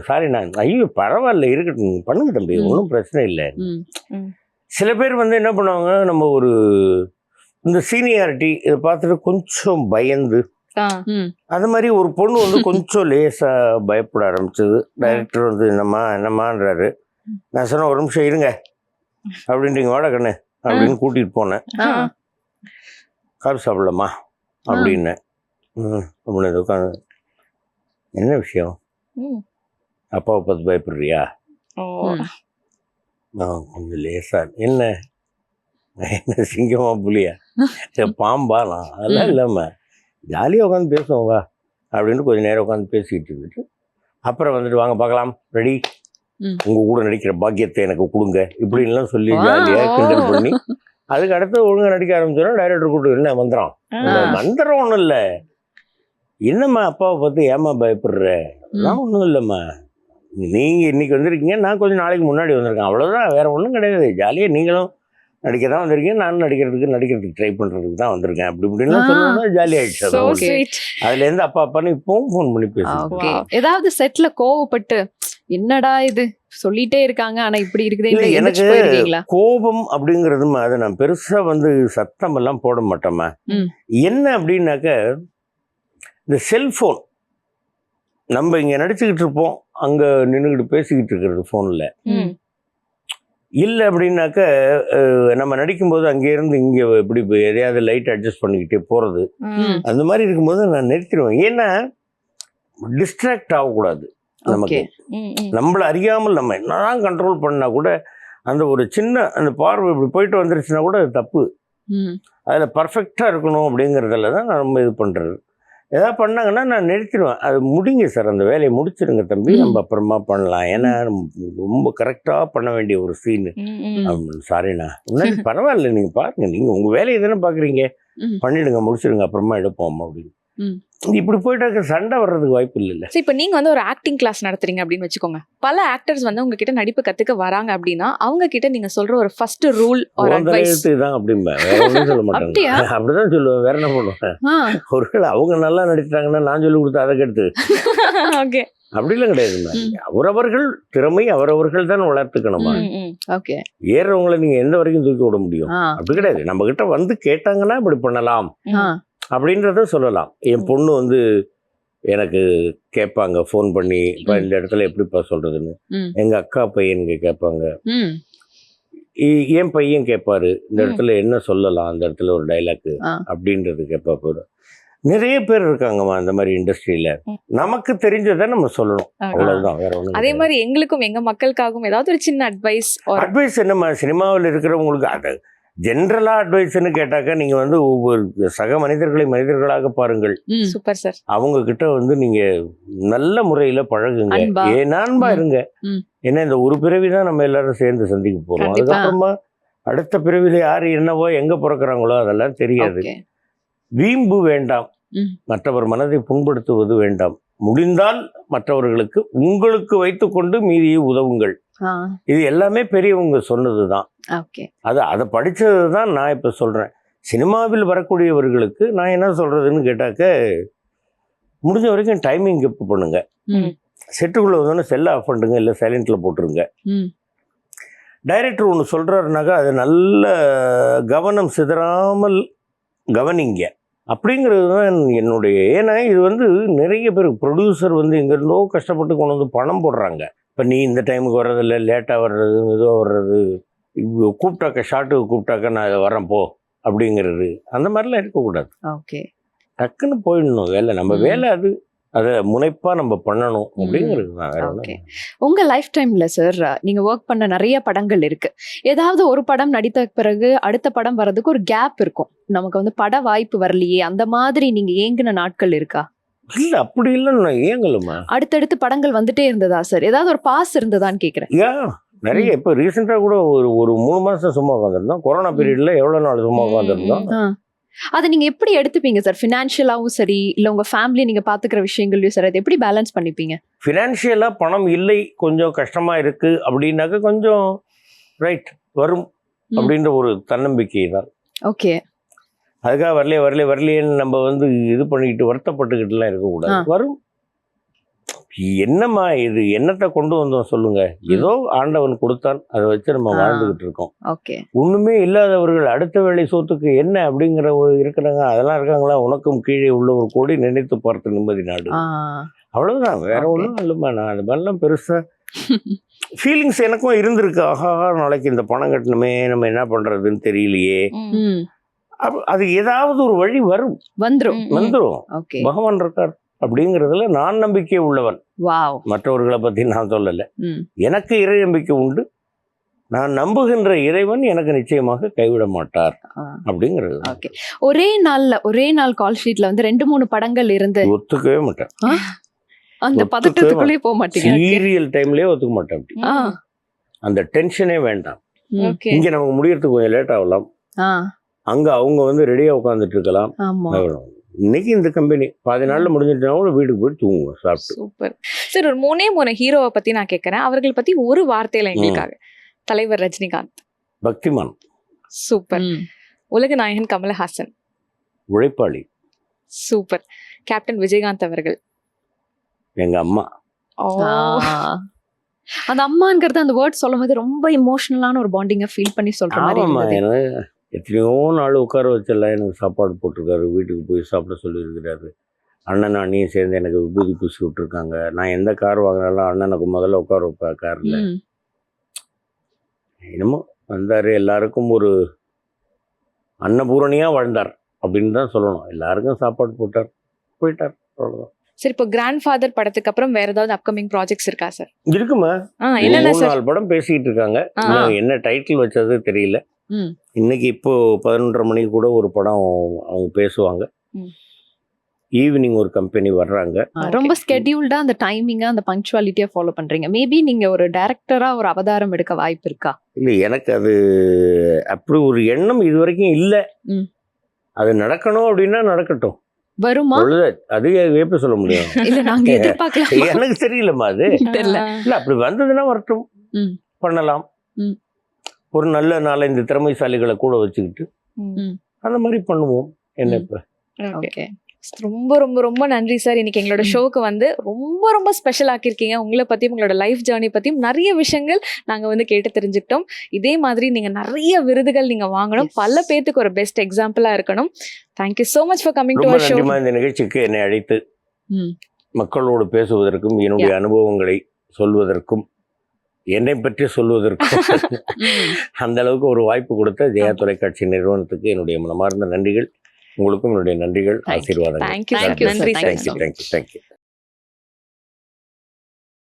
சாரி நான், ஐயோ பரவாயில்ல இருக்கட்டும் பண்ணுங்க தம்பி, ஒன்றும் பிரச்சனை இல்லை. சில பேர் வந்து என்ன பண்ணுவாங்க, நம்ம ஒரு இந்த சீனியாரிட்டி இதை பார்த்துட்டு கொஞ்சம் பயந்து, அது மாதிரி ஒரு பொண்ணு வந்து கொஞ்சம் லேசா பயப்பட ஆரம்பிச்சது. டைரக்டர் வந்து என்னம்மான்றாரு. நான் சொன்னேன், ஒரு நிமிஷம் இருங்க அப்படின்றீங்க, வாடா கண்ணு அப்படின்னு கூட்டிட்டு போனேன். கார் சாப்பிடலாமா அப்படின்னு அப்படின்னு உட்காந்து, என்ன விஷயம், அப்பாவை பார்த்து பயப்படுறியா? கொஞ்சம் லேசா, என்ன சிங்கமா புலியா? பாம்பா நான் அதெல்லாம் இல்லாமல் ஜாலியாக உட்காந்து பேசுவோம் வா அப்படின்னு கொஞ்சம் நேரம் உட்காந்து பேசிக்கிட்டு இருந்துட்டு அப்புறம் வந்துட்டு வாங்க பார்க்கலாம் ரெடி, உங்கள் கூட நடிக்கிற பாக்கியத்தை எனக்கு கொடுங்க இப்படின்லாம் சொல்லி ஜாலியாக கிண்டல் பண்ணி அதுக்கு அடுத்து ஒழுங்காக நடிக்க ஆரம்பிச்சோன்னா டைரக்டர் கூட்டு என்ன மந்திரம் மந்திரம் ஒன்றும் இல்லை, என்னம்மா அப்பாவை பார்த்து ஏமா பயப்படுற, நான் ஒன்றும் இல்லைம்மா, நீங்கள் இன்னைக்கு வந்திருக்கீங்க, நான் கொஞ்சம் நாளைக்கு முன்னாடி வந்திருக்கேன், அவ்வளோதான், வேற ஒன்றும் கிடையாது, ஜாலியாக நீங்களும் நடிக்க தான் வந்திருக்கீங்க, நானும் நடிக்கிறதுக்கு ட்ரை பண்ணுறதுக்கு தான் வந்திருக்கேன் அப்படி இப்படின்லாம் சொல்லுவோம். ஜாலி ஆயிடுச்சு. அதுலேருந்து அப்பா அப்பான்னு இப்பவும் ஃபோன் பண்ணி பேசுவோம். ஏதாவது செட்ல கோவப்பட்டு என்னடா இது சொல்லிட்டே இருக்காங்க ஆனா இப்படி இருக்குது எனக்கு கோபம் அப்படிங்கிறது அதை நான் பெருசா வந்து சத்தம் எல்லாம் போட மாட்டோமா. என்ன அப்படின்னாக்க இந்த செல்போன் நம்ம இங்க நடிச்சுக்கிட்டு இருப்போம், அங்க நின்றுக்கிட்டு பேசிக்கிட்டு இருக்கிறது போன்ல இல்லை அப்படின்னாக்க நம்ம நடிக்கும்போது அங்கேருந்து இங்கே இப்படி எதையாவது லைட் அட்ஜஸ்ட் பண்ணிக்கிட்டே போகிறது அந்த மாதிரி இருக்கும்போது நான் நிறுத்திடுவேன். ஏன்னா டிஸ்ட்ராக்ட் ஆகக்கூடாது. நமக்கு நம்மளை அறியாமல் நம்ம என்னதான் கண்ட்ரோல் பண்ணால் கூட அந்த ஒரு சின்ன அந்த பார்வை இப்படி போயிட்டு வந்துருச்சுன்னா கூட அது தப்பு. அதில் பர்ஃபெக்டாக இருக்கணும் அப்படிங்கிறதுல தான் நம்ம இது பண்ணுறது. ஏதாவது பண்ணாங்கன்னா நான் நிறுத்திடுவேன். அது முடிங்க சார், அந்த வேலையை முடிச்சிடுங்க தம்பி, நம்ம அப்புறமா பண்ணலாம், ஏன்னா ரொம்ப கரெக்டாக பண்ண வேண்டிய ஒரு சீனு. சாரிண்ணா முன்னாடி பரவாயில்ல, நீங்கள் பாருங்க, நீங்கள் உங்கள் வேலையை தானே பார்க்குறீங்க, பண்ணிடுங்க முடிச்சிடுங்க அப்புறமா எடுப்போம் அப்படின்னு. இப்படி போயிட்டாக்க சண்டை வர்றதுக்கு வாய்ப்பு இல்லை. இப்போ நீங்க வந்து ஒரு ஆக்டிங் கிளாஸ் நடத்துறீங்க அப்படின்னு வச்சுக்கோங்க. பல ஆக்டர்ஸ் வந்து உங்ககிட்ட நடிப்பு கத்துக்க வராங்க அப்படின்னா அவங்க கிட்ட நீங்க சொல்ற ஒரு ஃபர்ஸ்ட் ரூல் ஆர் அட்வைஸ் தான் அப்படிம்பா, வேற ஒன்றும் சொல்ல மாட்டாங்க. அப்படிதான் சொல்லுவேன், வேற என்ன பண்ணுவேன். ஒருவேளை அவங்க நல்லா நடிச்சாங்கன்னா நான் சொல்லி கொடுத்தா அதை கெடுத்து ஓகே அப்படிலாம் கிடையாது. அவரவர்கள் திறமை அவரவர்கள் தான் வளர்த்துக்கணுமா. ஏறவங்களை நீங்க எந்த வரைக்கும் தூக்கி விட முடியும்? அப்படி கிடையாது. நம்ம கிட்ட வந்து கேட்டாங்கன்னா இப்படி பண்ணலாம் அப்படின்றத சொல்லலாம். என் பொண்ணு வந்து எனக்கு கேட்பாங்க ஃபோன் பண்ணி, இப்போ இந்த இடத்துல எப்படிப்பா சொல்றதுன்னு. எங்க அக்கா பையனுங்க கேட்பாங்க, என் பையன் கேட்பாரு இந்த இடத்துல என்ன சொல்லலாம், அந்த இடத்துல ஒரு டைலாக் அப்படின்றது கேட்பா. போதும், நிறைய பேர் இருக்காங்கம்மா அந்த மாதிரி இண்டஸ்ட்ரியில. நமக்கு தெரிஞ்சதை நம்ம சொல்லணும், அவ்வளவுதான், வேற ஒன்றும். அதே மாதிரி எங்களுக்கும் எங்க மக்களுக்காகவும் ஏதாவது ஒரு சின்ன அட்வைஸ் என்னம்மா, சினிமாவில் இருக்கிறவங்களுக்கு அது ஜென்ரலா அட்வைஸ்ன்னு கேட்டாக்கா நீங்க வந்து ஒவ்வொரு சக மனிதர்களை மனிதர்களாக பாருங்கள். Super sir. அவங்க கிட்ட வந்து நீங்க நல்ல முறையில பழகுங்க, அன்பா இருங்க. ஏன்னா இந்த ஒரு பிறவிதான் நம்ம எல்லாரும் சேர்ந்து சந்திக்க போறோம். அதுக்கப்புறமா அடுத்த பிறவில யாரு என்னவோ எங்க பிறக்கிறாங்களோ அதெல்லாம் தெரியாது. வீம்பு வேண்டாம், மற்றவர் மனதை புண்படுத்துவது வேண்டாம். முடிந்தால் மற்றவர்களுக்கு உங்களுக்கு வைத்துக்கொண்டு மீதியை உதவுங்கள். இது எல்லாமே பெரியவங்க சொன்னதுதான். அதை படிச்சதுதான் நான் இப்ப சொல்றேன். சினிமாவில் வரக்கூடியவர்களுக்கு நான் என்ன சொல்றதுன்னு கேட்டாக்க, முடிஞ்ச வரைக்கும் டைமிங் கீப் பண்ணுங்க. செட்டுக்குள்ள வந்தோன்னு செல்ல ஆஃப் பண்ணுங்க, இல்லை சைலண்ட்ல போட்டுருங்க. டைரக்டர் ஒன்று சொல்றாருனாக்கா அது நல்ல கவனம் சிதறாமல் கவனிங்க அப்படிங்கிறது தான் என்னுடைய. ஏன்னா இது வந்து நிறைய பேர் ப்ரொடியூசர் வந்து எங்கிருந்தோ கஷ்டப்பட்டு கொண்டு வந்து பணம் போடுறாங்க. இப்போ நீ இந்த டைமுக்கு வர்றதில்ல, லேட்டாக வர்றது, மெதுவாக வர்றது, கூப்பிட்டாக்க ஷார்ட்டுக்கு கூப்பிட்டாக்க நான் வரேன் போ அப்படிங்கிறது, அந்த மாதிரிலாம் இருக்கக்கூடாது. டக்குன்னு போயிடணும் வேலை, நம்ம வேலை அது, அதை முனைப்பா நம்ம பண்ணணும் அப்படிங்கிறது தான். உங்க லைஃப் டைம்ல சார் நீங்க ஒர்க் பண்ண நிறைய படங்கள் இருக்கு. ஏதாவது ஒரு படம் நடித்த பிறகு அடுத்த படம் வர்றதுக்கு ஒரு கேப் இருக்கும், நமக்கு வந்து பட வாய்ப்பு வரலையே, அந்த மாதிரி நீங்க ஏங்கின நாட்கள் இருக்கா? இல்ல அப்படி இல்லை, நான் ஏங்கலுமா. அடுத்தடுத்து படங்கள் வந்துட்டே இருந்ததா சார்? ஏதாவது ஒரு பாஸ் இருந்ததான்னு கேக்குறேன். நிறைய. இப்போ ரீசெண்டா கூட ஒரு 3 மாசம் சும்மா உட்காந்துருந்தோம். கொரோனா பீரியட்ல எவ்வளவு நாள் சும்மா உட்காந்துருந்தோம். அதை நீங்க எப்படி எடுத்துப்பீங்க சார்? ஃபினான்ஷியலாவும் சரி, இல்ல உங்க ஃபேமிலி நீங்க பாத்துக்கிற விஷயங்களையும் சரி, அதை எப்படி பேலன்ஸ் பண்ணிப்பீங்க? ஃபினான்ஷியலா பணம் இல்லை, கொஞ்சம் கஷ்டமா இருக்கு அப்படின்னாக்க கொஞ்சம் ரைட் வரும் அப்படின்ற ஒரு தன்னம்பிக்கை தான். ஓகே, அதுக்காக வரலையேன்னு நம்ம வந்து இது பண்ணிக்கிட்டு வருத்தப்பட்டுக்கிட்டுலாம் இருக்கக்கூடாது. வரும். என்னம்மா இது, என்னத்தை கொண்டு வந்தோம் சொல்லுங்க, ஏதோ ஆண்டவன் கொடுத்தான், அதை வச்சு நம்ம வாழ்ந்துகிட்டு இருக்கோம். ஒண்ணுமே இல்லாதவர்கள் அடுத்த வேளை சோத்துக்கு என்ன அப்படிங்கிற ஒரு இருக்கிறாங்க, அதெல்லாம் இருக்காங்களா? உனக்கும் கீழே உள்ள ஒரு கோடி நினைத்து பார்த்து நிம்மதி நாடு, அவ்வளவுதான், வேற ஒண்ணும் இல்லைம்மா. நான் அது மாதிரிலாம் பெருசா ஃபீலிங்ஸ் எனக்கும் இருந்திருக்கு. ஆஹா, நாளைக்கு இந்த பணம் கட்டணுமே, நம்ம என்ன பண்றதுன்னு தெரியலையே. அது ஏதாவது ஒரு வழி வரும், வந்துரும். பகவான் இருக்கார் அப்படிங்கிறதுல நான் நம்பிக்கை உள்ளவன். மற்றவர்களை பத்தி நான் சொல்லல, எனக்கு இறை நம்பிக்கை உண்டு. நான் நம்புகின்ற இறைவன் எனக்கு நிச்சயமாக கைவிட மாட்டார் அப்படிங்கிறது ஓகே. ஒரே நாள் கால் ஷீட்ல வந்து 2-3 படங்கள் இருந்து ஒத்துக்கவே மாட்டேன். அந்த பதட்டத்துக்குள்ளேயே போக மாட்டீங்க. சீரியல் டைம்லயே ஒத்துக்க மாட்டேன். அப்படி அந்த டென்ஷனே வேண்டாம். ஓகே. இங்க நமக்கு முடியறதுக்கு கொஞ்சம் லேட் ஆகலாம், அங்க அவங்க வந்து ரெடியா உட்காந்துட்டு இருக்கலாம். ஆமா. இன்னைக்கு இந்த கம்பெனி பாதி நாள்ல முடிஞ்சிட்டா கூட வீட்டுக்கு போய் தூங்குவோம் சாப்பிட்டு. Super sir. ஒரு 3 ஹீரோவை பத்தி நான் கேட்கறேன், அவர்கள் பத்தி ஒரு வார்த்தையில எங்களுக்காக. தலைவர் ரஜினிகாந்த். பக்திமான். சூப்பர். உலக நாயகன் கமலஹாசன். உழைப்பாளி. சூப்பர். கேப்டன் விஜயகாந்த் அவர்கள். எங்க அம்மா. அந்த அம்மாங்கிறது அந்த வேர்ட் சொல்லும் போது ரொம்ப இமோஷனலான ஒரு பாண்டிங்க ஃபீல் பண்ணி சொல்ற மாதிரி ஆமாம்மா, இருந்தது. எனக்கு எத்தனையோ நாள் உட்கார வச்செல்லாம் எனக்கு சாப்பாடு போட்டிருக்காரு, வீட்டுக்கு போய் சாப்பிட சொல்லியிருக்கிறாரு. அண்ணன் அண்ணியும் சேர்ந்து எனக்கு விபூதி பூசி விட்டுருக்காங்க. நான் எந்த கார் வாங்கினாலும் அண்ணனுக்கு முதல்ல உட்கார வைப்பேன் காரில். என்னமோ வந்தார், எல்லாருக்கும் ஒரு அன்னபூரணியாக வாழ்ந்தார் அப்படின்னு தான் சொல்லணும். எல்லாருக்கும் சாப்பாடு போட்டார், போயிட்டார், அவ்வளோதான். சரி, இப்போ கிராண்ட் ஃபாதர் படத்துக்கு அப்புறம் வேற ஏதாவது அப்கமிங் ப்ராஜெக்ட்ஸ் இருக்கா சார்? இருக்குமா, என்னென்ன சார்? 3-4 படம் பேசிக்கிட்டு இருக்காங்க. இன்னும் என்ன டைட்டில் வச்சது தெரியல. இன்னைக்கு இப்போ 11:30 மணிக்கு கூட ஒரு படம் அவங்க பேசுவாங்க. ஈவினிங் ஒரு கம்பெனி வர்றாங்க. ரொம்ப ஸ்கெட்யூல்டா அந்த டைமிங்கா அந்த பங்க்சுவாலிட்டியா ஃபாலோ பண்றீங்க. மேபி நீங்க ஒரு டைரக்டரா ஒரு அவதாரம் எடுக்க வாய்ப்பு இருக்கா? இல்லை, எனக்கு அது அப்படி ஒரு எண்ணம் இது வரைக்கும் இல்லை. அது நடக்கணும் அப்படின்னா நடக்கட்டும். வருமா? அது எப்படி சொல்ல முடியும்? இல்ல நாங்க எதிர்பார்க்கலாம். எனக்கு தெரியலமா, அது தெரியல. இல்ல, அப்படி வந்ததுன்னா வரட்டும், பண்ணலாம். ஒரு நல்ல 4-5 திறமைசாலிகளை கூட வச்சுக்கிட்டு அந்த மாதிரி பண்ணுவோம். என்ன இப்ப? ஓகே. ரொம்ப ரொம்ப ரொம்ப நன்றி சார். இன்னைக்கு எங்களோட ஷோக்கு வந்து ரொம்ப ரொம்ப ஸ்பெஷல் ஆக்கியிருக்கீங்க. உங்களை பத்தியும் உங்களோட லைஃப் ஜேர்னி பத்தியும் நிறைய விஷயங்கள் நாங்க வந்து கேட்டு தெரிஞ்சுக்கிட்டோம். இதே மாதிரி நீங்க நிறைய விருதுகள் நீங்க வாங்கணும், பல பேத்துக்கு ஒரு பெஸ்ட் எக்ஸாம்பிளா இருக்கணும். Thank you so much for coming to our show. இந்த நிகழ்ச்சிக்கு என்னை அழைத்து மக்களோடு பேசுவதற்கும் என்னுடைய அனுபவங்களை சொல்வதற்கும் என்னை பற்றி சொல்வதற்கும் அந்த அளவுக்கு ஒரு வாய்ப்பு கொடுத்த ஜெயா தொலைக்காட்சி நிறுவனத்துக்கு என்னுடைய மனமார்ந்த நன்றிகள். உங்களுக்கும் என்னுடைய நன்றிகள், ஆசீர்வாதங்கள். தேங்க்யூ. நன்றி சார். தேங்க்யூ.